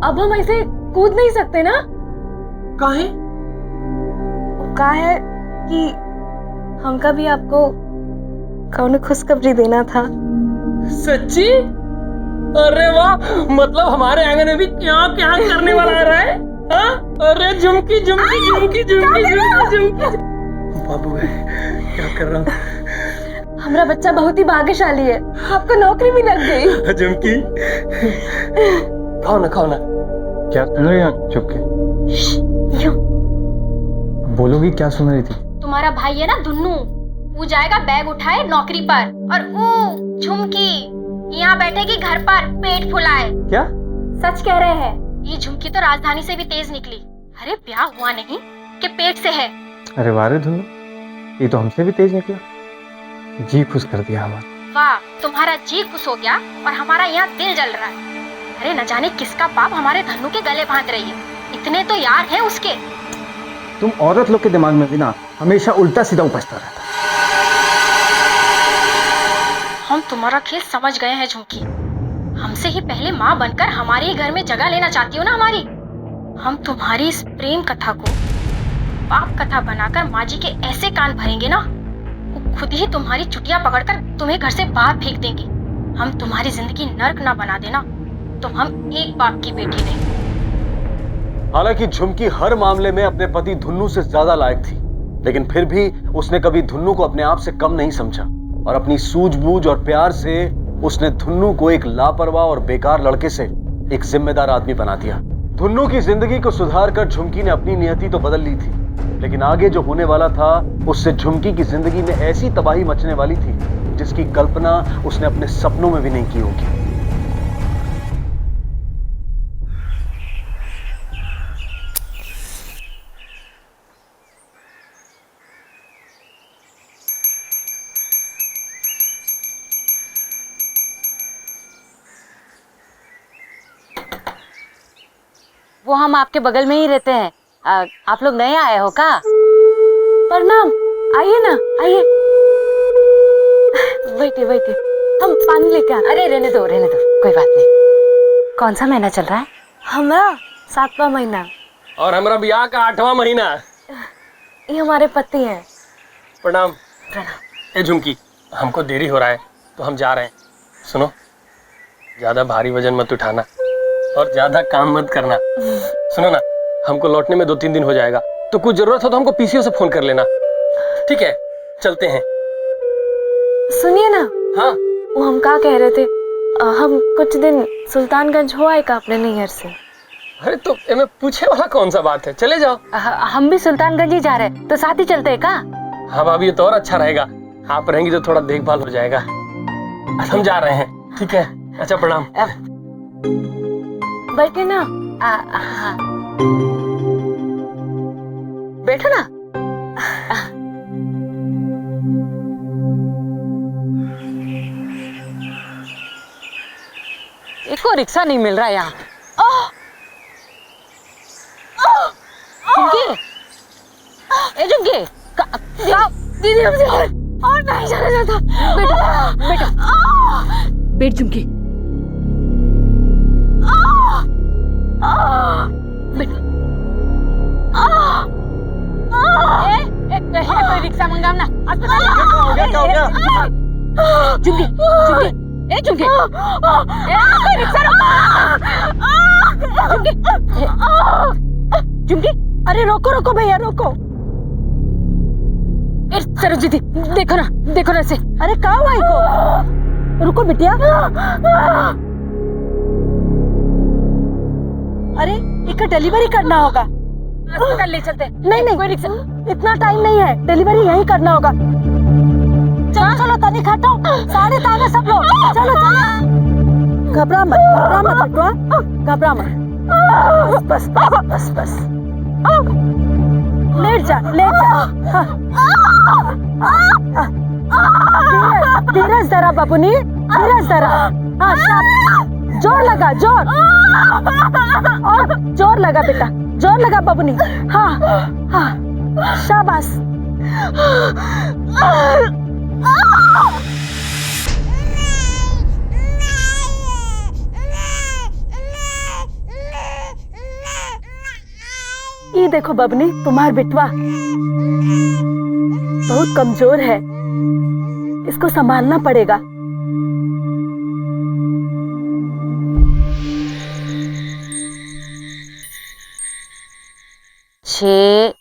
[SPEAKER 11] अब हम ऐसे कूद नहीं सकते ना?
[SPEAKER 14] काहे?
[SPEAKER 11] का है कि हमका भी आपको कौन खुशखबरी देना था।
[SPEAKER 14] सच्ची? अरे वाह, मतलब हमारे आंगन में भी क्या क्या करने वाला आ रहा है। हाँ? अरे झुमकी झुमकी झुमकी झुमकी झुमकी झुमकी। बाबू है, क्या कर रहा हूँ?
[SPEAKER 11] हमारा बच्चा बहुत ही भाग्यशाली है, आपको नौकरी भी लग गई।
[SPEAKER 14] झुमकी, खाओ ना, खाओ ना।
[SPEAKER 7] क्या सुन रही हो? चुप के बोलोगी। क्या सुन रही थी?
[SPEAKER 20] तुम्हारा भाई है ना दुन्नू, वो जाएगा बैग उठाए नौकरी पर, और वो झुमकी यहाँ बैठेगी घर पर पेट फुलाए।
[SPEAKER 7] क्या
[SPEAKER 11] सच कह रहे हैं?
[SPEAKER 20] ये झुमकी तो राजधानी से भी तेज निकली। अरे ब्याह हुआ नहीं कि पेट से है।
[SPEAKER 7] अरे वारे धुनु, ये तो हमसे भी तेज निकला। जी खुश कर दिया हमारा।
[SPEAKER 20] वाह, तुम्हारा जी खुश हो गया और हमारा यहाँ दिल जल रहा है। अरे न जाने किसका पाप हमारे धन्नू के गले बांध रही है। इतने तो यार हैं उसके।
[SPEAKER 7] तुम औरत लोग के दिमाग में भी ना हमेशा उल्टा सीधा उपजता रहता।
[SPEAKER 20] हम तुम्हारा खेल समझ गए हैं झुमकी। हमसे ही पहले माँ बनकर हमारे ही घर में जगह लेना चाहती हो ना हमारी। हम तुम्हारी इस प्रेम कथा को पाप कथा बनाकर माँ जी के ऐसे कान भरेंगे ना, वो खुद ही तुम्हारी चुटिया पकड़कर तुम्हें घर से बाहर फेंक देंगे। हम तुम्हारी जिंदगी नर्क ना बना देना तो हम एक बाप की बेटी नहीं।
[SPEAKER 8] हालांकि झुमकी हर मामले में अपने पति धुन्नू से ज्यादा लायक थी, लेकिन फिर भी उसने कभी धुन्नू को अपने आप से कम नहीं समझा और अपनी सूझबूझ और प्यार से उसने धुन्नू को एक लापरवाह और बेकार लड़के से एक जिम्मेदार आदमी बना दिया। धुन्नू की जिंदगी को सुधार कर झुमकी ने अपनी नियति तो बदल ली थी, लेकिन आगे जो होने वाला था उससे झुमकी की जिंदगी में ऐसी तबाही मचने वाली थी जिसकी कल्पना उसने अपने सपनों में भी नहीं की होगी।
[SPEAKER 23] वो हम आपके बगल में ही रहते हैं। आप लोग नए आए हो का?
[SPEAKER 11] प्रणाम। आइए ना, आइए। बैठिए बैठिए, हम पानी लेके आए।
[SPEAKER 23] अरे रहने दो, कोई बात नहीं। कौन सा महीना चल रहा है?
[SPEAKER 11] हमारा 7वां महीना।
[SPEAKER 14] और हमारा ब्याह का 8वां महीना।
[SPEAKER 11] ये हमारे पति हैं।
[SPEAKER 14] प्रणाम। ए झुमकी, हमको देरी हो रहा है तो हम जा रहे हैं। सुनो, ज्यादा भारी वजन मत उठाना और ज्यादा काम मत करना। सुनो ना, हमको लौटने में 2-3 दिन हो जाएगा, तो कुछ जरूरत हो तो हमको पीसीओ से फोन कर लेना। ठीक है, चलते हैं।
[SPEAKER 11] सुनिए ना, हाँ वो हम क्या कह रहे थे, हम कुछ दिन सुल्तानगंज हो आए का अपने नैहर से।
[SPEAKER 14] अरे तो मैं पूछे वाला कौन सा बात है, चले जाओ।
[SPEAKER 17] हम भी सुल्तानगंज ही जा रहे हैं, तो साथ ही चलते हैं का?
[SPEAKER 14] हाँ भाभी, ये तो और अच्छा रहेगा। आप रहेंगी तो थोड़ा देखभाल हो जाएगा। हम जा रहे हैं, ठीक है? अच्छा प्रणाम।
[SPEAKER 11] बैठे ना।
[SPEAKER 17] हाँ बैठो ना। एको रिक्शा नहीं मिल रहा यहाँ। झुमकी, ए झुमकी,
[SPEAKER 11] दीदी हमसे और नहीं जाना चाहता।
[SPEAKER 17] बेटा बेटा बैठ झुमकी। कोई रिक्शा मंगाओ ना, अस्पताल। झुमकी झुमकी, ए झुमकी, कोई रिक्शा रोको। झुमकी, अरे रोको रोको भैया रोको। सरोज दीदी देखो ना से। अरे कहाँ भाई को, रुको बिटिया। अरे एक डिलीवरी करना होगा, अस्पताल ले चलते। नहीं कोई रिक्शा, इतना टाइम नहीं है, डिलीवरी यहीं करना होगा। चलो चलो तनी खाटो, सारे ताने सब लोग। चलो चलो, घबरा मत बिटवा, घबरा मत। बस बस बस बस, लेट जा। धीरज जरा बाबूनी, धीरज जरा। हाँ शाबाश, जोर लगा, जोर और जोर लगा बेटा, जोर लगा बाबूनी। हाँ शाबाश। ये देखो बबनी, तुम्हार बिटवा बहुत कमजोर है, इसको संभालना पड़ेगा। छः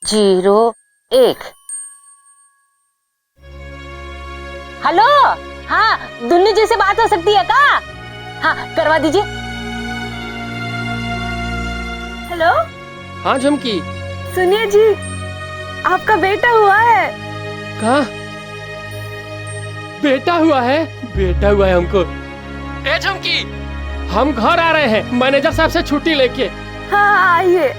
[SPEAKER 17] 0-1। हेलो, हाँ दुन्नू जी से बात हो सकती है का? हाँ करवा दीजिए।
[SPEAKER 11] हेलो,
[SPEAKER 14] हाँ झुमकी,
[SPEAKER 11] सुनिए जी, आपका बेटा हुआ है।
[SPEAKER 14] कहाँ बेटा हुआ है? बेटा हुआ है हमको। ए झुमकी, हम घर आ रहे हैं मैनेजर साहब से छुट्टी लेके।
[SPEAKER 11] हाँ आइए।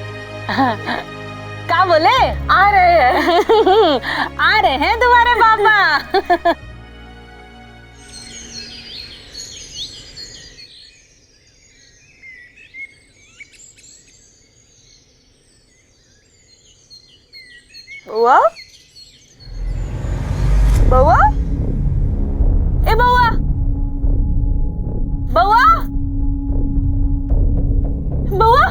[SPEAKER 17] क्या बोले?
[SPEAKER 11] आ रहे हैं।
[SPEAKER 17] आ रहे हैं तुम्हारे पापा।
[SPEAKER 11] बउआ, बउआ, ए बउआ, बउआ, बउआ।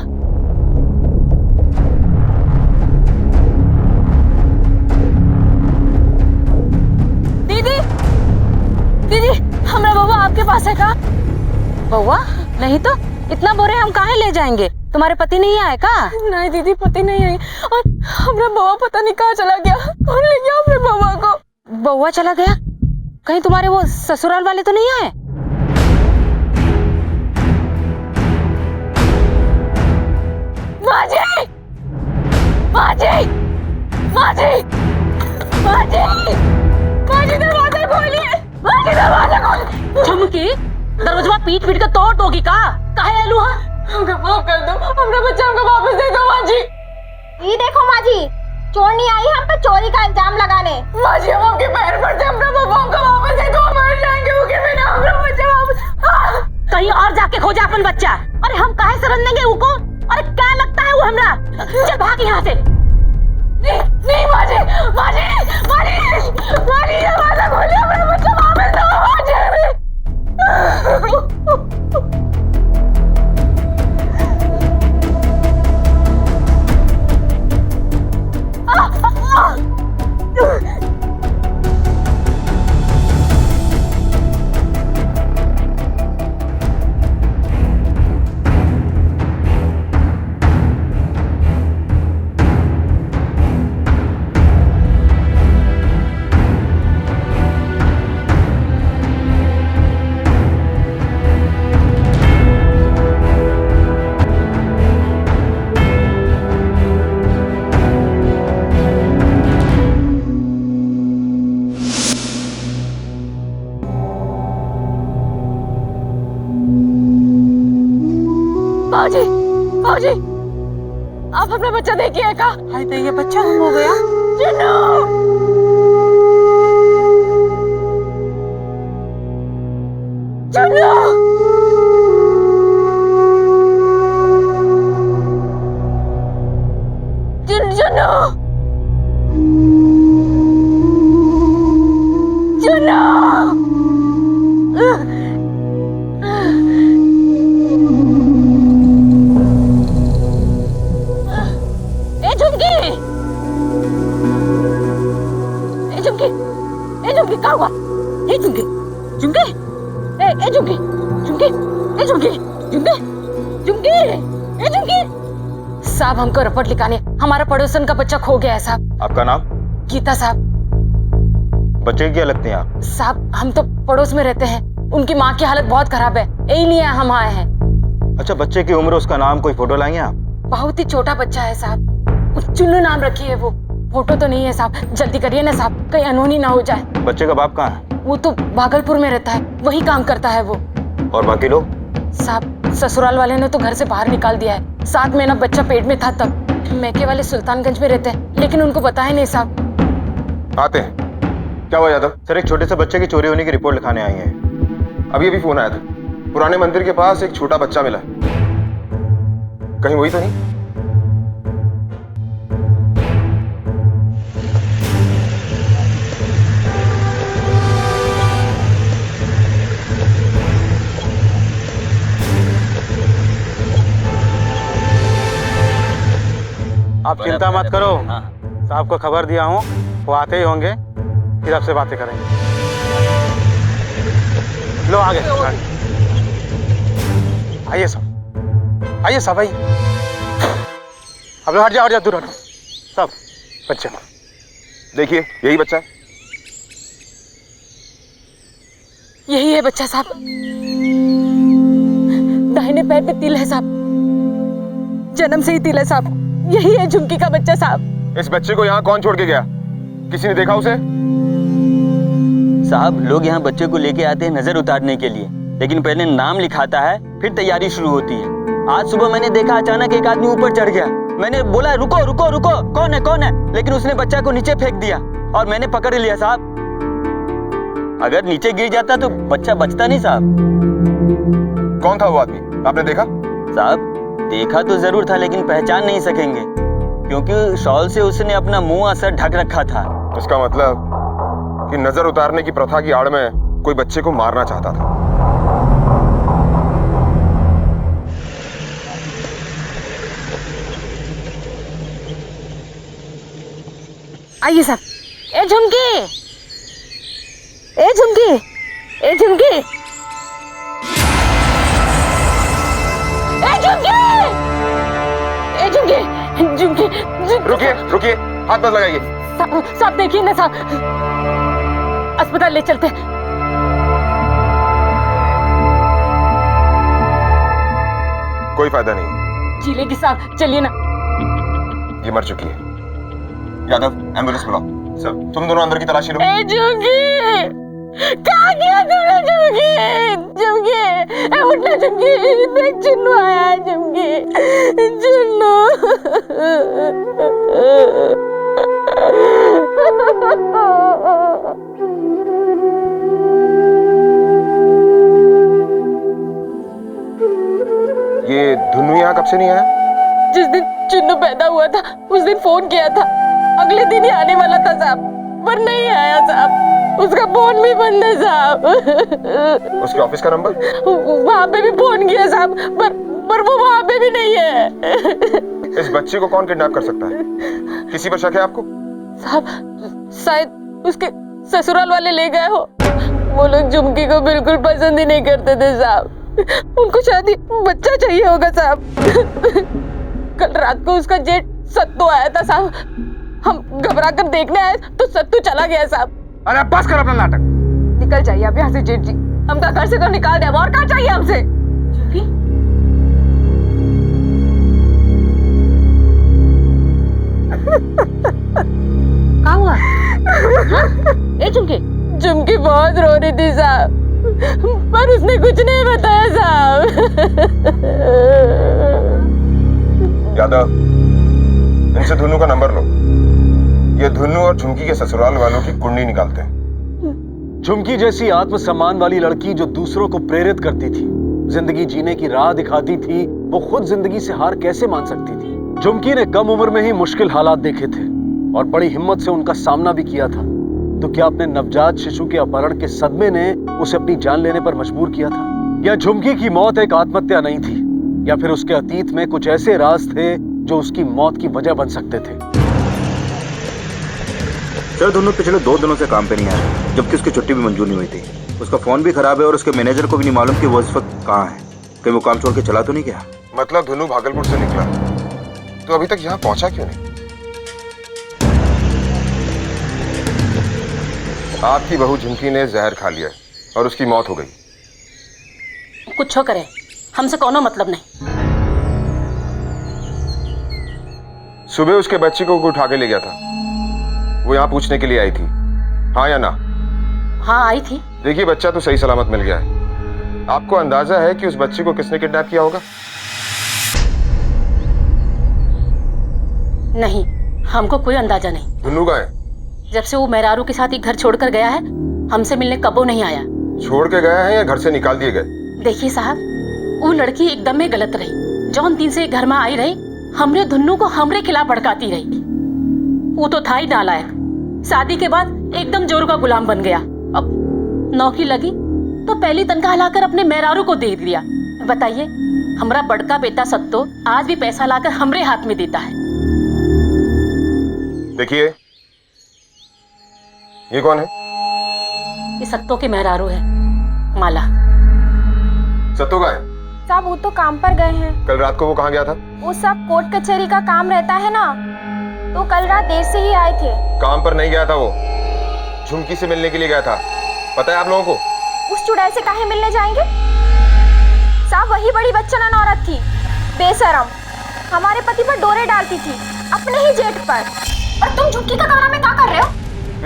[SPEAKER 11] दीदी, दीदी, हमारा बउआ आपके पास है का?
[SPEAKER 17] बउआ नहीं तो इतना बोरे हम कहाँ ले जाएंगे? तुम्हारे पति नहीं आए का?
[SPEAKER 11] नहीं दीदी, पति नहीं आई, और हमारा बउआ पता नहीं कहाँ चला गया। कौन ले गया अपने बउआ को?
[SPEAKER 17] बउआ चला गया? कहीं तुम्हारे वो ससुराल वाले तो नहीं आए?
[SPEAKER 11] माजी, माजी, माजी, माजी, माजी दरवाजा खोलिए, माजी दरवाजा खोलिए।
[SPEAKER 17] झुमकी, दरवाजा पीट पीट के तोड़ दोगी का? काहे आलू हा?
[SPEAKER 11] हमको माफ कर दो, अपना बच्चा हमको वापस दे दो माजी।
[SPEAKER 22] ये देखो माजी, चोर नहीं आई हम पे चोरी का इल्जाम लगाने।
[SPEAKER 11] माजी हम आपके पैर पड़ते, अपना बच्चा हमको वापस दे दो, मर जाएंगे भूखे बिना। अपना बच्चा वापस।
[SPEAKER 17] कहीं और जाके खोजा अपन बच्चा। अरे हम काहे शरण देंगे उको? अरे क्या लगता है वो हमरा? चल भाग यहाँ से।
[SPEAKER 11] नहीं माजी, माजी, माजी, माजी दरवाजा खोलिए, अपना बच्चा वापस दो माजी।
[SPEAKER 17] भाजी, आप अपना बच्चा देखिए का।
[SPEAKER 23] हाय तो ये बच्चा गुम हो गया।
[SPEAKER 17] चुन्नू, चुन्नू, ए झुमकी, ए झुमकी, ए झुमकी, क्या हुआ? ए झुमकी, झुमकी, ए झुमकी, झुमकी, ए झुमकी, झुमकी, झुमकी, ए झुमकी। साहब हमको रिपोर्ट लिखाने, हमारा पड़ोसन का बच्चा खो गया है साहब।
[SPEAKER 15] आपका नाम?
[SPEAKER 17] गीता साहब।
[SPEAKER 15] बच्चे की क्या लगते हैं आप?
[SPEAKER 17] साहब हम तो पड़ोस में रहते हैं, उनकी माँ की हालत बहुत खराब है, यही लिए हम आए हैं।
[SPEAKER 15] अच्छा, बच्चे की उम्र, उसका नाम, कोई फोटो लाएंगे आप?
[SPEAKER 17] बहुत ही छोटा बच्चा है साहब, चुन्नू नाम रखी है वो। फोटो तो नहीं है साहब, जल्दी करिए ना साहब, कहीं अनहोनी ना हो जाए।
[SPEAKER 15] बच्चे का बाप कहाँ है?
[SPEAKER 17] वो तो भागलपुर में रहता है, वही काम करता है वो।
[SPEAKER 15] और बाकी लोग?
[SPEAKER 17] साहब ससुराल वाले ने तो घर से बाहर निकाल दिया है, 7 महीना बच्चा पेट में था तब। मैके वाले सुल्तानगंज में रहते हैं, लेकिन उनको बताया नहीं साहब।
[SPEAKER 15] आते हैं। क्या हुआ यादव? सर, एक छोटे से बच्चे की चोरी होने की रिपोर्ट लिखाने आई है।
[SPEAKER 18] अभी फोन आया था, पुराने मंदिर के पास एक छोटा बच्चा मिला। कहीं वही तो नहीं?
[SPEAKER 19] आप चिंता मत करो, साहब को खबर दिया हूँ, वो आते ही होंगे, फिर आपसे बातें करेंगे। लो आगे, आइए सब, आइए सब, आइए। अब लो, हट जाओ, दूर हटो सब। बच्चे को
[SPEAKER 18] देखिए, यही बच्चा है।
[SPEAKER 17] यही है बच्चा साहब, दाहिने पैर पे तिल है साहब, जन्म से ही तिल है साहब। यही है झुमकी का बच्चा साहब।
[SPEAKER 18] इस बच्चे को यहाँ कौन छोड़ के गया? किसी ने देखा उसे?
[SPEAKER 24] साहब लोग यहाँ बच्चे को लेके आते हैं नजर उतारने के लिए, लेकिन पहले नाम लिखाता है, फिर तैयारी शुरू होती है। आज सुबह मैंने देखा अचानक एक आदमी ऊपर चढ़ गया। मैंने बोला रुको रुको रुको, कौन है कौन है, लेकिन उसने बच्चा को नीचे फेंक दिया और मैंने पकड़ लिया साहब। अगर नीचे गिर जाता तो बच्चा बचता नहीं साहब।
[SPEAKER 18] कौन था वो आदमी, आपने देखा?
[SPEAKER 24] साहब देखा तो जरूर था, लेकिन पहचान नहीं सकेंगे, क्योंकि शॉल से उसने अपना मुंह और सर ढक रखा था।
[SPEAKER 18] उसका मतलब कि नजर उतारने की प्रथा की आड़ में कोई बच्चे को मारना चाहता था।
[SPEAKER 17] आइए साहब। ए झुमकी, ए झुमकी, ए झुमकी, ए झुमकी, ए झुमकी, झुमकी।
[SPEAKER 18] रुकिए रुकिए, हाथ मत लगाइए।
[SPEAKER 17] साहब देखिए ना साहब, अस्पताल ले चलते।
[SPEAKER 18] कोई फायदा नहीं।
[SPEAKER 17] जी लेगी साहब, चलिए ना।
[SPEAKER 18] ये मर चुकी है। यादव, एम्बुलेंस बुलाओ। सर, तुम दोनों अंदर की तलाशी लो।
[SPEAKER 17] ए झुमकी, क्या किया तुमने झुमकी? झुमकी, उठना झुमकी, देख चुन्नू आया है झुमकी, चुन्नू।
[SPEAKER 18] ये धुन्नू यहाँ कब से नहीं आया?
[SPEAKER 17] जिस दिन चुन्नू पैदा हुआ था उस दिन फोन किया था, अगले दिन ही आने वाला था साहब, पर नहीं आया साहब। उसका फोन भी बंद है साहब।
[SPEAKER 18] उसके ऑफिस का नंबर?
[SPEAKER 17] वहाँ पे भी फोन किया साहब, पर वो वहाँ पे भी नहीं है।
[SPEAKER 18] इस बच्चे को कौन किडनैप कर सकता है? किसी पर शक है आपको?
[SPEAKER 17] साहब शायद उसके ससुराल वाले ले गए हो। वो लोग झुमकी को बिल्कुल पसंद ही नहीं करते थे साहब, उनको शादी बच्चा चाहिए होगा साहब। कल रात को उसका जेठ सत्तू आया था साहब, हम घबरा कर देखने आए तो सत्तू चला गया साहब।
[SPEAKER 19] अरे बस कर अपना नाटक,
[SPEAKER 17] निकल जाइए आप यहाँ से जेठ जी, हमका घर से तो निकाल दे, और क्या चाहिए हमसे? क्या हुआ? ए झुमकी, झुमकी बहुत रो रही थी साहब, पर उसने कुछ नहीं बताया साहब।
[SPEAKER 18] यादव, इनसे धुन्नू का नंबर लो। ये धुन्नू और झुमकी के ससुराल वालों की कुंडली निकालते हैं।
[SPEAKER 8] झुमकी जैसी आत्मसम्मान वाली लड़की जो दूसरों को प्रेरित करती थी, जिंदगी जीने की राह दिखाती थी, वो खुद जिंदगी से हार कैसे मान सकती थी? झुमकी ने कम उम्र में ही मुश्किल हालात देखे थे और बड़ी हिम्मत से उनका सामना भी किया था। तो क्या अपने नवजात शिशु के अपहरण के सदमे ने उसे अपनी जान लेने पर मजबूर किया था? या झुमकी की मौत एक आत्महत्या नहीं थी, या फिर उसके अतीत में कुछ ऐसे राज थे जो उसकी मौत की वजह बन सकते थे?
[SPEAKER 15] सर धुन्नू पिछले 2 दिनों से काम पे नहीं आया, जबकि उसकी छुट्टी भी मंजूर नहीं हुई थी। उसका फोन भी खराब है और उसके मैनेजर को भी नहीं मालूम कि वो इस वक्त कहाँ है। कहीं वो काम छोड़ के चला तो नहीं गया?
[SPEAKER 18] मतलब धुन्नू भागलपुर से निकला तो अभी तक यहाँ पहुंचा क्यों नहीं? आपकी बहू झुमकी ने जहर खा लिया और उसकी मौत हो गई।
[SPEAKER 17] कुछ करे, हमसे कोनो मतलब नहीं।
[SPEAKER 18] सुबह उसके बच्चे को उठा के ले गया था, वो यहाँ पूछने के लिए आई थी, हाँ या ना?
[SPEAKER 17] हाँ आई थी।
[SPEAKER 18] देखिए बच्चा तो सही सलामत मिल गया है। आपको अंदाजा है कि उस बच्चे को किसने किडनैप किया होगा?
[SPEAKER 17] नहीं, हमको कोई अंदाजा नहीं।
[SPEAKER 18] धुन्नू का है?
[SPEAKER 17] जब से वो मेहरारू के साथ ही घर छोड़कर गया है, हमसे मिलने कबो नहीं आया।
[SPEAKER 18] छोड़ के गया है या घर से निकाल दिए गए?
[SPEAKER 17] देखिए साहब, वो लड़की एकदम में गलत रही। जौन दिन से घर में आई रही, हमरे धुन्नू को हमरे खिलाफ भड़काती रही। वो तो था ही नालायक। शादी के बाद एकदम जोर का गुलाम बन गया। अब नौकरी लगी तो पहली तनख्वाह लाकर अपने मेहरारू को दे दिया। बताइए, हमारा बड़का बेटा सत्तो आज भी पैसा लाकर हमरे हाथ में देता है।
[SPEAKER 18] देखिए, ये कौन है?
[SPEAKER 17] ये सत्तो के मेहरारू है, माला।
[SPEAKER 18] सत्तो का है?
[SPEAKER 22] साहब वो तो काम पर गए हैं।
[SPEAKER 18] कल रात को वो कहाँ गया था?
[SPEAKER 22] वो सब कोर्ट कचहरी का काम रहता है ना, तो कल रात देर से ही आए थे।
[SPEAKER 18] काम पर नहीं गया था वो, झुमकी से मिलने के लिए गया था। पता है आप लोगों को?
[SPEAKER 22] उस चुड़ैल से काहे मिलने जाएंगे? साहब वही बड़ी बच्चन औरत थी, बेशरम। हमारे पति पर डोरे डालती थी, अपने ही जेठ पर। और तुम झुमकी का कमरा में क्या कर रहे हो?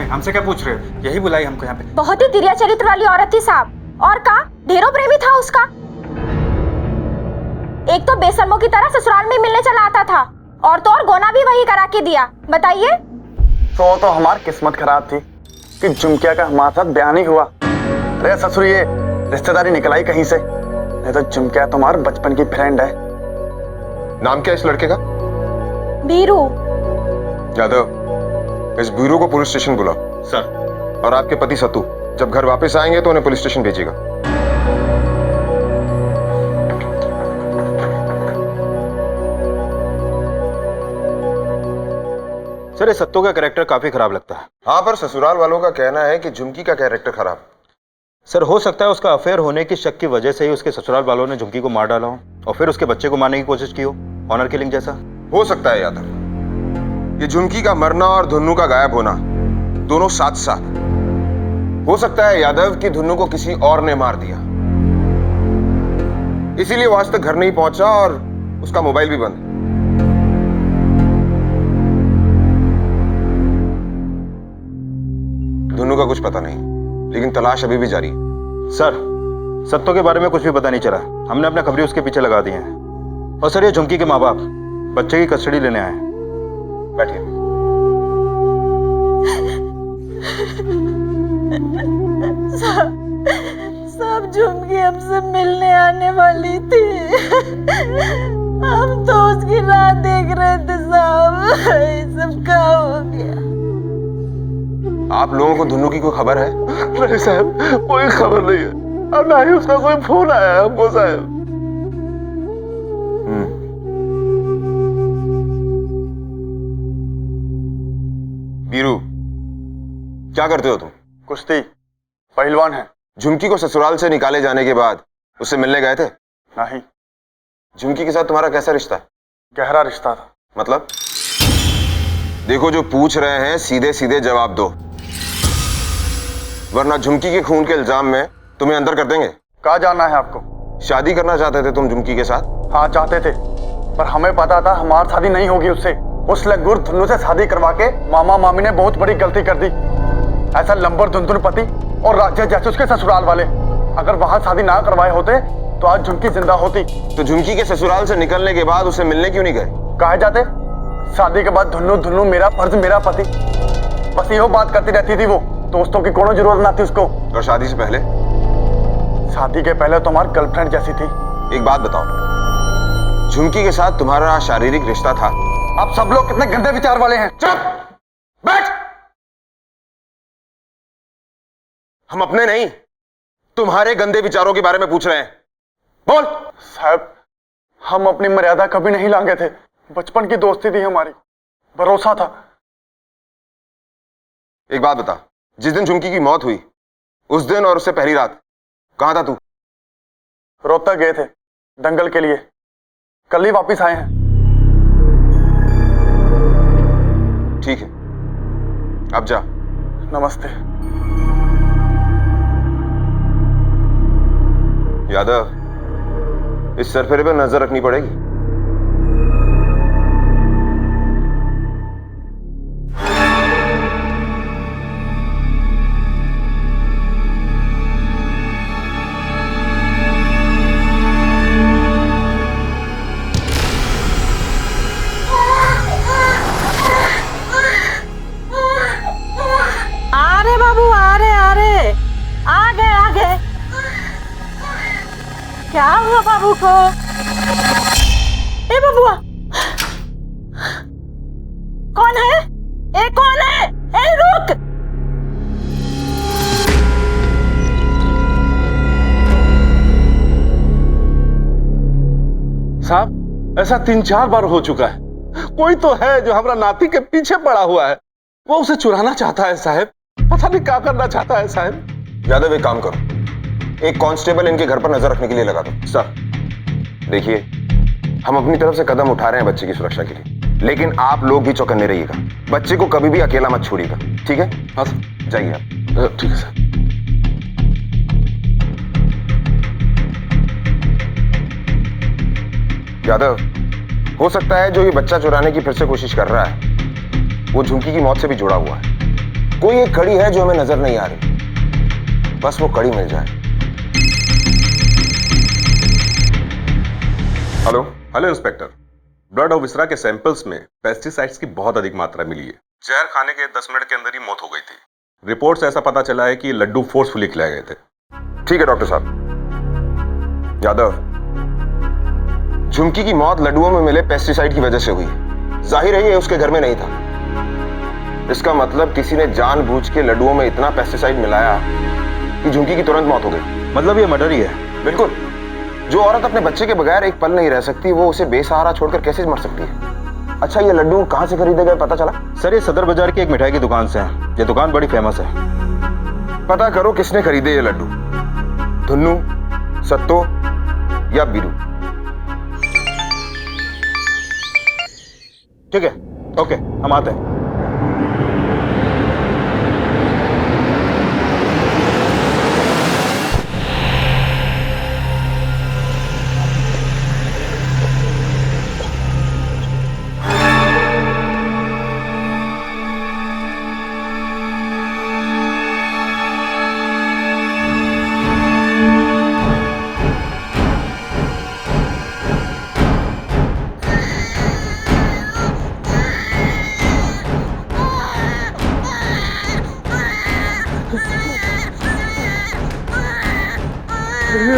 [SPEAKER 15] हमसे क्या पूछ रहे हो? यही बुलाई हमको यहाँ पे।
[SPEAKER 22] बहुत ही तिरिया चरित्र वाली औरत थी साहब। और का ढेरों प्रेमी था उसका। एक तो बेशर्मों की तरह ससुराल में मिलने चला आता था, और तो और गोना भी वही करा के दिया। बताइए।
[SPEAKER 21] तो हमारी किस्मत खराब थी कि झुमकिया का हमारे साथ ब्याह नहीं हुआ। अरे ससुर, ये रिश्तेदारी निकल आई कहीं से। नहीं तो झुमकिया तुम्हारे बचपन की फ्रेंड है।
[SPEAKER 18] नाम क्या इस लड़के का?
[SPEAKER 22] बीरू।
[SPEAKER 18] यादव, इस बीरू को पुलिस स्टेशन बुलाओ।
[SPEAKER 15] सर।
[SPEAKER 18] और आपके पति सत्तू जब घर वापस आएंगे तो उन्हें पुलिस स्टेशन भेजिएगा।
[SPEAKER 15] सर, इस सत्तू का कैरेक्टर काफी खराब लगता है।
[SPEAKER 18] हाँ, पर ससुराल वालों का कहना है कि झुमकी का कैरेक्टर खराब।
[SPEAKER 15] सर, हो सकता है उसका अफेयर होने की शक की वजह से ही उसके ससुराल वालों ने झुमकी को मार डाला हो और फिर उसके बच्चे को मारने की कोशिश की हो, ऑनर किलिंग जैसा।
[SPEAKER 18] हो सकता है यादव, ये झुमकी का मरना और धुन्नू का गायब होना दोनों साथ साथ। हो सकता है यादव कि धुन्नू को किसी और ने मार दिया, इसीलिए वो आज तक घर नहीं पहुंचा और उसका मोबाइल भी बंद। धुन्नू का कुछ पता नहीं, लेकिन तलाश अभी भी जारी है।
[SPEAKER 15] सर, सत्तो के बारे में कुछ भी पता नहीं चला। हमने अपना खबरी उसके पीछे लगा दिए हैं। और सर, ये झुमकी के माँ बाप बच्चे की कस्टडी लेने आए हैं।
[SPEAKER 18] बैठिए।
[SPEAKER 22] सब झुमकी हमसे मिलने आने वाली थी। हम तो उसकी राह देख रहे थे साहब। ये सब क्या हो गया?
[SPEAKER 18] आप लोगों को धुन्नू की कोई खबर है?
[SPEAKER 21] नहीं साहब, कोई खबर नहीं है, और ना ही उसका कोई फोन आया हमको साहब।
[SPEAKER 18] बीरू, क्या करते हो तुम?
[SPEAKER 21] कुश्ती पहलवान है।
[SPEAKER 18] झुमकी को ससुराल से निकाले जाने के बाद उससे मिलने गए थे?
[SPEAKER 21] नहीं।
[SPEAKER 18] झुमकी के साथ तुम्हारा कैसा रिश्ता है?
[SPEAKER 21] गहरा रिश्ता था।
[SPEAKER 18] मतलब? देखो, जो पूछ रहे हैं सीधे सीधे जवाब दो, वरना झुमकी के खून के इल्जाम में तुम्हें अंदर कर देंगे।
[SPEAKER 21] कहाँ जाना है आपको?
[SPEAKER 18] शादी करना चाहते थे तुम झुमकी के साथ?
[SPEAKER 21] हाँ चाहते थे, पर हमें पता था हमारी शादी नहीं होगी उससे। उस लंगूर धुन्नू से शादी करवा के मामा मामी ने बहुत बड़ी गलती कर दी। ऐसा लंबर धुंधुन पति और राजा जैसे उसके ससुराल वाले, अगर वहां शादी ना करवाए होते तो आज झुमकी जिंदा होती।
[SPEAKER 18] तो झुमकी के ससुराल से निकलने के बाद उसे मिलने क्यों नहीं गए?
[SPEAKER 21] कहा जाते शादी के बाद धुन्नू धुन्नू मेरा फर्ज मेरा पति, बस यो बात करती रहती थी वो। दोस्तों की कोनो जरूरत ना थी उसको।
[SPEAKER 18] और शादी से पहले?
[SPEAKER 21] शादी के पहले तो हमारी गर्लफ्रेंड जैसी थी।
[SPEAKER 18] एक बात बताओ, झुमकी के साथ तुम्हारा शारीरिक रिश्ता था?
[SPEAKER 21] आप सब लोग कितने गंदे विचार वाले हैं।
[SPEAKER 18] चुप बैठ। हम अपने नहीं तुम्हारे गंदे विचारों के बारे में पूछ रहे हैं। बोल।
[SPEAKER 21] साहब हम अपनी मर्यादा कभी नहीं लांगे थे, बचपन की दोस्ती थी हमारी, भरोसा था।
[SPEAKER 18] एक बात बता, जिस दिन झुमकी की मौत हुई उस दिन और उससे पहली रात कहां था तू?
[SPEAKER 21] रोहतक गए थे दंगल के लिए, कल ही वापिस आए हैं।
[SPEAKER 18] ठीक है, अब जा।
[SPEAKER 21] नमस्ते।
[SPEAKER 18] यादव, इस सरफेरे पर नजर रखनी पड़ेगी।
[SPEAKER 17] अरे बाबू आ गए। क्या हुआ बाबू को? ए बबुआ, कौन है? कौन है? रुक।
[SPEAKER 4] साहब ऐसा 3-4 बार हो चुका है। कोई तो है जो हमारा नाती के पीछे पड़ा हुआ है, वो उसे चुराना चाहता है साहब। पता नहीं क्या करना चाहता है साहब।
[SPEAKER 18] यादव, एक काम करो, एक कांस्टेबल इनके घर पर नजर रखने के लिए लगा दो। सर देखिए, हम अपनी तरफ से कदम उठा रहे हैं बच्चे की सुरक्षा के लिए, लेकिन आप लोग भी चौकन्ने रहिएगा। बच्चे को कभी भी अकेला मत छोड़िएगा, ठीक है? हाँ सर, जाइए आप।
[SPEAKER 4] ठीक है सर।
[SPEAKER 18] यादव, हो सकता है जो ये बच्चा चुराने की फिर से कोशिश कर रहा है वो झुमकी की मौत से भी जुड़ा हुआ है। कोई एक कड़ी है जो हमें नजर नहीं आ रही, बस वो कड़ी मिल जाए।
[SPEAKER 6] हेलो इंस्पेक्टर, ब्लड और विसरा के सैंपल्स में पेस्टिसाइड्स की बहुत अधिक मात्रा मिली है। जहर खाने के 10 मिनट के अंदर ही मौत हो गई थी। रिपोर्ट से ऐसा पता चला है कि लड्डू फोर्सफुली खिलाए गए थे।
[SPEAKER 18] ठीक है डॉक्टर साहब। यादव, झुमकी की मौत लड्डुओं में मिले पेस्टिसाइड की वजह से हुई। जाहिर है ये उसके घर में नहीं था। इसका मतलब किसी ने जानबूझ के लड्डुओं में इतना पेस्टिसाइड मिलाया कि झुमकी की तुरंत मौत हो गई।
[SPEAKER 15] मतलब ये मर्डर ही है?
[SPEAKER 18] बिल्कुल। जो औरत अपने बच्चे के बगैर एक पल नहीं रह सकती, वो उसे बेसहारा छोड़कर कैसे मर सकती है? अच्छा, ये लड्डू कहां से खरीदे गए पता चला?
[SPEAKER 15] सर ये सदर बाजार की एक मिठाई की दुकान से है। ये दुकान बड़ी फेमस है।
[SPEAKER 18] पता करो किसने खरीदे ये लड्डू, धुन्नू, सत्तो या बीरू।
[SPEAKER 15] ठीक है, ओके, हम आते हैं।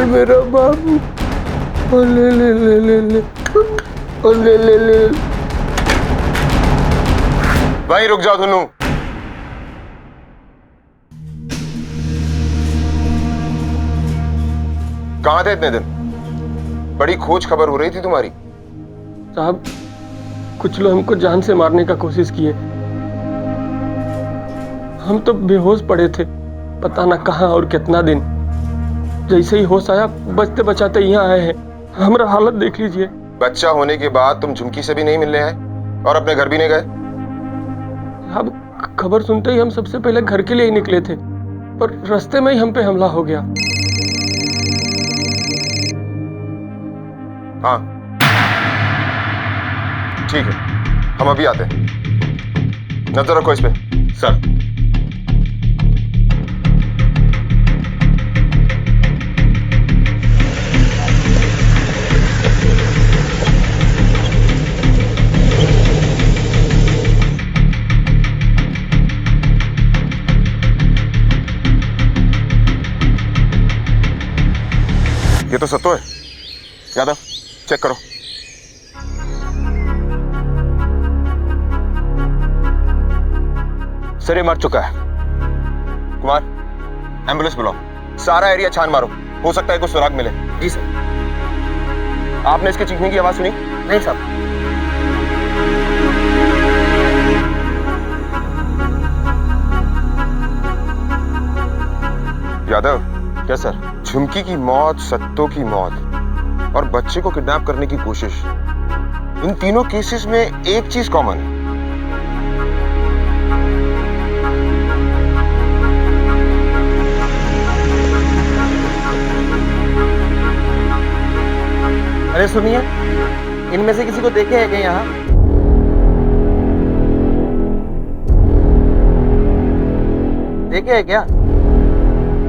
[SPEAKER 2] मेरा बाबू, ओ ले ले ले ले ले, ओ ले ले ले।
[SPEAKER 18] भाई रुक जाओ धुन्नू। कहां थे इतने दिन? बड़ी खोज खबर हो रही थी तुम्हारी।
[SPEAKER 14] साहब कुछ लोग हमको जान से मारने का कोशिश किए। हम तो बेहोश पड़े थे, पता ना कहां और कितना दिन। जैसे ही होश आया बचते बचाते यहाँ आए हैं। हमारा हालत देख लीजिए।
[SPEAKER 18] बच्चा होने के बाद तुम झुमकी से भी नहीं मिलने आए और अपने घर भी नहीं गए?
[SPEAKER 14] अब खबर सुनते ही हम सबसे पहले घर के लिए ही निकले थे, पर रास्ते में ही हम पे हमला हो गया।
[SPEAKER 18] हाँ ठीक है, हम अभी आते हैं। नजर रखो इस पे।
[SPEAKER 6] सर।
[SPEAKER 18] ये तो सत्तो है। यादव चेक करो। सर ये मर चुका है। कुमार एम्बुलेंस बुलाओ, सारा एरिया छान मारो, हो सकता है कुछ सुराग मिले।
[SPEAKER 14] जी सर।
[SPEAKER 18] आपने इसके चीखने की आवाज सुनी?
[SPEAKER 14] नहीं साहब।
[SPEAKER 18] यादव। क्या सर? झुमकी की मौत, सत्तो की मौत और बच्चे को किडनैप करने की कोशिश, इन तीनों केसेस में एक चीज कॉमन है।
[SPEAKER 19] अरे सुनिए, इनमें से किसी को देखे हैं क्या यहाँ? देखे हैं क्या?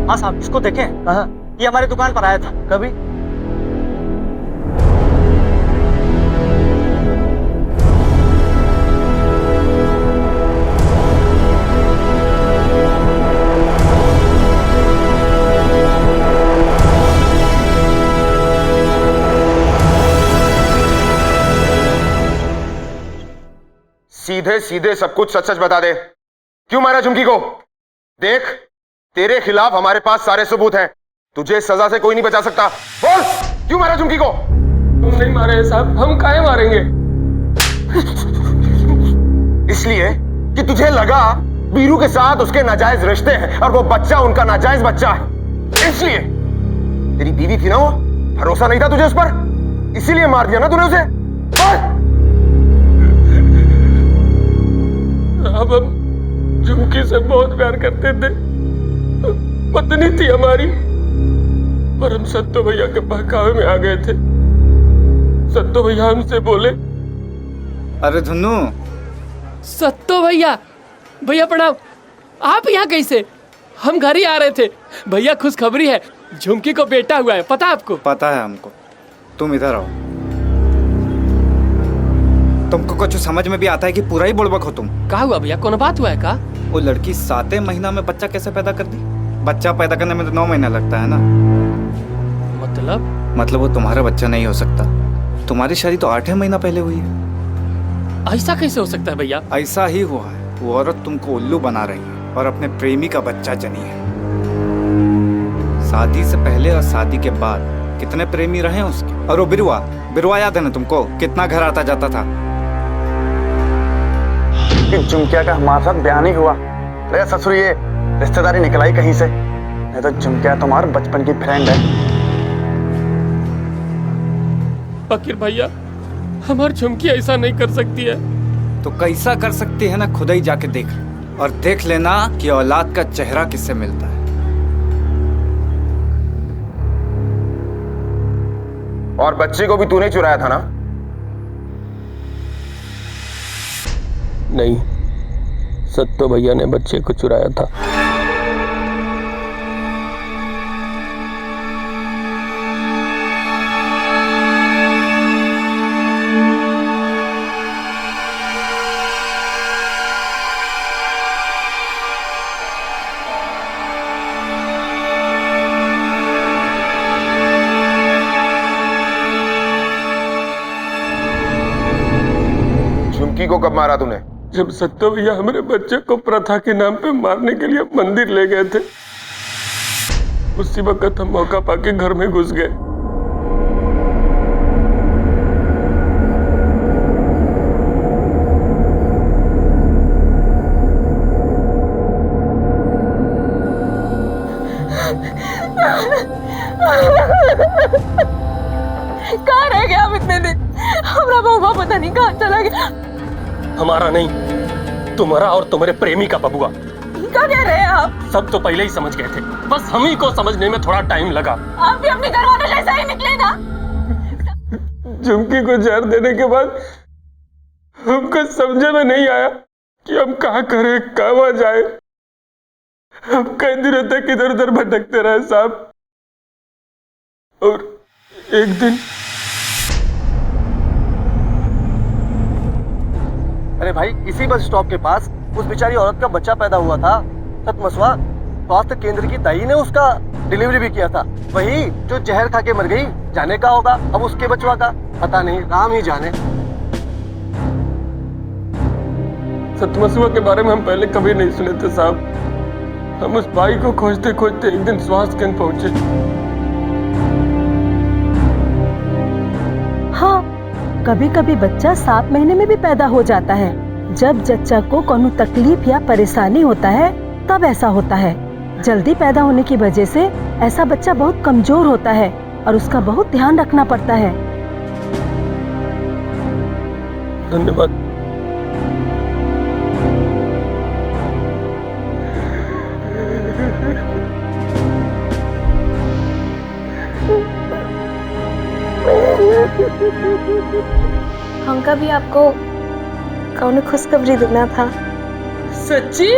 [SPEAKER 19] हाँ साहब, इसको देखे। कहाँ? ये हमारी दुकान पर आया था। कभी?
[SPEAKER 18] सीधे सीधे सब कुछ सच सच बता दे। क्यों मारा झुमकी को? देख, तेरे खिलाफ हमारे पास सारे सबूत हैं। तुझे सजा से कोई नहीं बचा सकता। बोल, क्यों मारा झुमकी को?
[SPEAKER 14] नहीं मारे साहब, हम काहे मारेंगे?
[SPEAKER 18] इसलिए कि तुझे लगा बीरू के साथ उसके नाजायज रिश्ते हैं और वो बच्चा उनका नाजायज बच्चा है। इसलिए तेरी बीवी थी ना वो, भरोसा नहीं था तुझे उस पर, इसीलिए मार दिया ना तूने उसे। बोल।
[SPEAKER 14] अब हम झुमकी से बहुत प्यार करते थे, पत्नी थी हमारी, पर हम सत्तो भैया के बहकावे में आ गए थे। सत्तो भैया हमसे बोले।
[SPEAKER 7] अरे धन्नू।
[SPEAKER 14] सत्तो भैया, भैया प्रणाम। आप यहाँ कैसे? हम घर ही आ रहे थे। भैया खुशखबरी है, झुमकी को बेटा हुआ है, पता आपको?
[SPEAKER 7] पता है हमको। तुम इधर आओ। तुमको कुछ समझ में भी आता है कि पूरा ही बुड़बक हो तुम?
[SPEAKER 14] क्या हुआ भैया, कौन बात हुआ है का?
[SPEAKER 7] वो लड़की 7वें महीना में बच्चा कैसे पैदा कर दी? बच्चा पैदा करने में तो 9 महीना लगता है ना। मतलब वो तुम्हारा बच्चा नहीं हो सकता। तुम्हारी शादी तो 8वें महीना पहले हुई है।
[SPEAKER 14] ऐसा कैसे हो सकता है भैया?
[SPEAKER 7] ऐसा ही हुआ है। वो औरत तुमको उल्लू बना रही है और अपने प्रेमी का बच्चा जनी है। शादी से पहले और शादी के बाद कितने प्रेमी रहे उसके। और वो बिरुआ याद है ना तुमको? कितना घर आता जाता था।
[SPEAKER 21] कि झुमकिया का हमारे साथ बयान ही हुआ। अरे ससुर, ये रिश्तेदारी निकल आई कहीं से, नहीं तो झुमकिया तुम्हारे बचपन की फ्रेंड है।
[SPEAKER 14] फकीर भैया, हमारी झुमकी ऐसा नहीं कर सकती है।
[SPEAKER 7] तो कैसा कर सकती है ना, खुद ही जाके देख और देख लेना कि औलाद का चेहरा किससे मिलता है।
[SPEAKER 18] और बच्चे को भी तूने चुराया था ना?
[SPEAKER 14] नहीं, सत्तो भैया ने बच्चे को चुराया था।
[SPEAKER 18] झुमकी को कब मारा तूने?
[SPEAKER 14] जब सत्तो भैया हमारे बच्चे को प्रथा के नाम पे मारने के लिए मंदिर ले गए थे, उसी वक्त हम मौका पाके घर में घुस गए।
[SPEAKER 17] कहाँ रह गया आप इतने दिन? हमारा बबुआ पता नहीं कहाँ चला गया।
[SPEAKER 14] हमारा नहीं, तुम्हारा और तुम्हारे प्रेमी का बबुआ।
[SPEAKER 17] क्या कह रहे हैं आप?
[SPEAKER 14] सब तो पहले ही समझ गए थे, बस हम ही को समझने में थोड़ा टाइम लगा।
[SPEAKER 17] आप भी अपने घर वालों जैसा ही निकले ना।
[SPEAKER 14] झुमकी को जहर देने के बाद हमको समझे में नहीं आया कि हम कहाँ करें, कहाँ जाए। हम कई दिनों तक इधर उधर भटकते रहे साहब। और एक दिन
[SPEAKER 19] अरे भाई, इसी बस स्टॉप के पास उस बेचारी औरत का बच्चा पैदा हुआ था। सतमसवा, स्वास्थ्य केंद्र की दाई ने उसका डिलीवरी भी किया था, वही जो जहर खा के मर गई। जाने का होगा अब उसके बचवा का, पता नहीं, राम ही जाने।
[SPEAKER 10] सतमसुआ के बारे में हम पहले कभी नहीं सुने थे साहब। हम उस भाई को खोजते खोजते एक दिन स्वास्थ्य केंद्र पहुंचे।
[SPEAKER 5] हाँ, कभी कभी बच्चा 7 महीने में भी पैदा हो जाता है। जब जच्चा को कोनो तकलीफ या परेशानी होता है तब ऐसा होता है। जल्दी पैदा होने की वजह से ऐसा बच्चा बहुत कमजोर होता है और उसका बहुत ध्यान रखना पड़ता है।
[SPEAKER 10] धन्यवाद।
[SPEAKER 22] हमका भी आपको कौन खुशखबरी देना था।
[SPEAKER 14] सच्ची?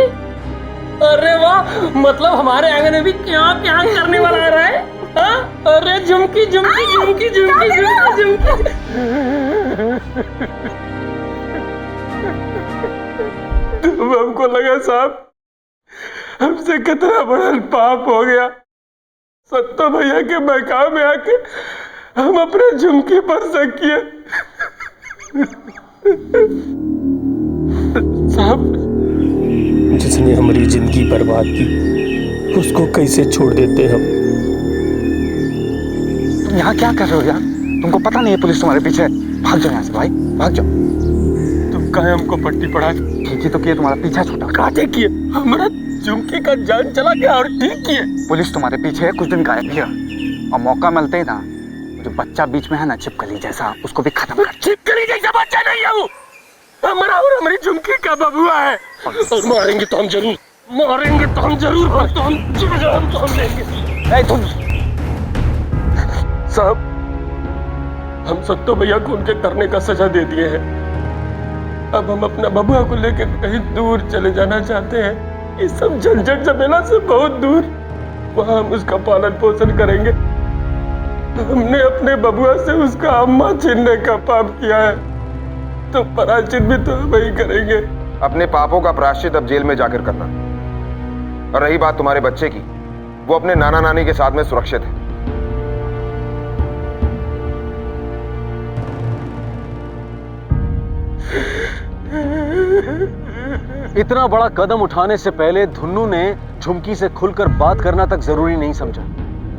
[SPEAKER 14] अरे वाह, मतलब हमारे आंगन में भी क्या क्या करने वाला आ रहा है। हाँ? अरे झुमकी झुमकी झुमकी झुमकी झुमकी झुमकी। तब हमको लगा साहब हमसे कितना बड़ा पाप हो गया। सत्तो भैया के बहकाव में आके हम अपने झुमकी पर शक किए। साहब, जिसने हमारी जिंदगी बर्बाद की उसको कैसे छोड़ देते हम।
[SPEAKER 19] तुम यहाँ क्या कर रहे हो यार? तुमको पता नहीं है पुलिस तुम्हारे पीछे है। भाग जाओ यहाँ से भाई, भाग जाओ।
[SPEAKER 14] तुम कहे हमको पट्टी पढ़ा?
[SPEAKER 19] ठीक ही तो किए, तुम्हारा पीछा छूटा।
[SPEAKER 14] काटे किए, हमारा झुमकी का जान चला गया और ठीक किए।
[SPEAKER 19] पुलिस तुम्हारे पीछे है, कुछ दिन गायब किया और मौका मिलते ही ना जो बच्चा बीच में है ना छिपकली जैसा, उसको भी खत्म कर।
[SPEAKER 14] छिपकली जैसा बच्चा नहीं है वो, हमारा और हमारी झुमकी का बबुआ है। और मारेंगे तो हम जरूर, मारेंगे तो हम जरूर, तो हम लेंगे।
[SPEAKER 19] तुम
[SPEAKER 14] साहब, हम सत्तो भैया को उनके करने का सजा दे दिए हैं। अब हम अपना बबुआ को लेकर कहीं दूर चले जाना चाहते हैं, इस सब झंझट झमेला से बहुत दूर। वहां हम उसका पालन पोषण करेंगे। हमने अपने बबुआ से उसका अम्मा छीनने का पाप किया है, तो प्रायश्चित भी तो वही करेंगे।
[SPEAKER 18] अपने पापों का प्रायश्चित अब जेल में जाकर करना। और रही बात तुम्हारे बच्चे की, वो अपने नाना नानी के साथ में सुरक्षित है।
[SPEAKER 8] इतना बड़ा कदम उठाने से पहले धुन्नू ने झुमकी से खुलकर बात करना तक जरूरी नहीं समझा।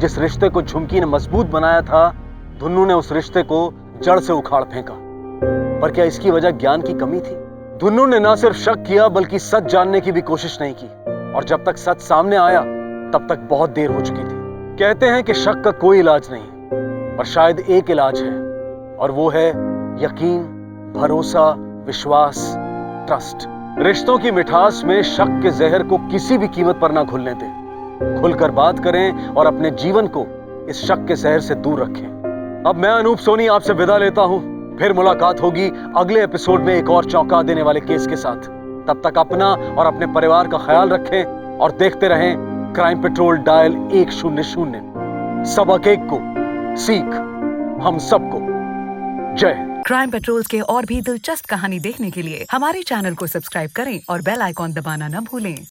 [SPEAKER 8] जिस रिश्ते को झुमकी ने मजबूत बनाया था, धुन्नू ने उस रिश्ते को जड़ से उखाड़ फेंका। पर क्या इसकी वजह ज्ञान की कमी थी? धुन्नू ने ना सिर्फ शक किया बल्कि सच जानने की भी कोशिश नहीं की, और जब तक सच सामने आया तब तक बहुत देर हो चुकी थी। कहते हैं कि शक का कोई इलाज नहीं, पर शायद एक इलाज है, और वो है यकीन, भरोसा, विश्वास, ट्रस्ट। रिश्तों की मिठास में शक के जहर को किसी भी कीमत पर ना घुलने दें। खुलकर बात करें और अपने जीवन को इस शक के जहर से दूर रखें। अब मैं अनूप सोनी आपसे विदा लेता हूं। फिर मुलाकात होगी अगले एपिसोड में एक और चौंका देने वाले केस के साथ। तब तक अपना और अपने परिवार का ख्याल रखें और देखते रहें क्राइम पेट्रोल डायल 100। सबक एक को सीख हम सबको। जय।
[SPEAKER 9] क्राइम पेट्रोल के और भी दिलचस्प कहानी देखने के लिए हमारे चैनल को सब्सक्राइब करें और बेल आइकॉन दबाना न भूलें।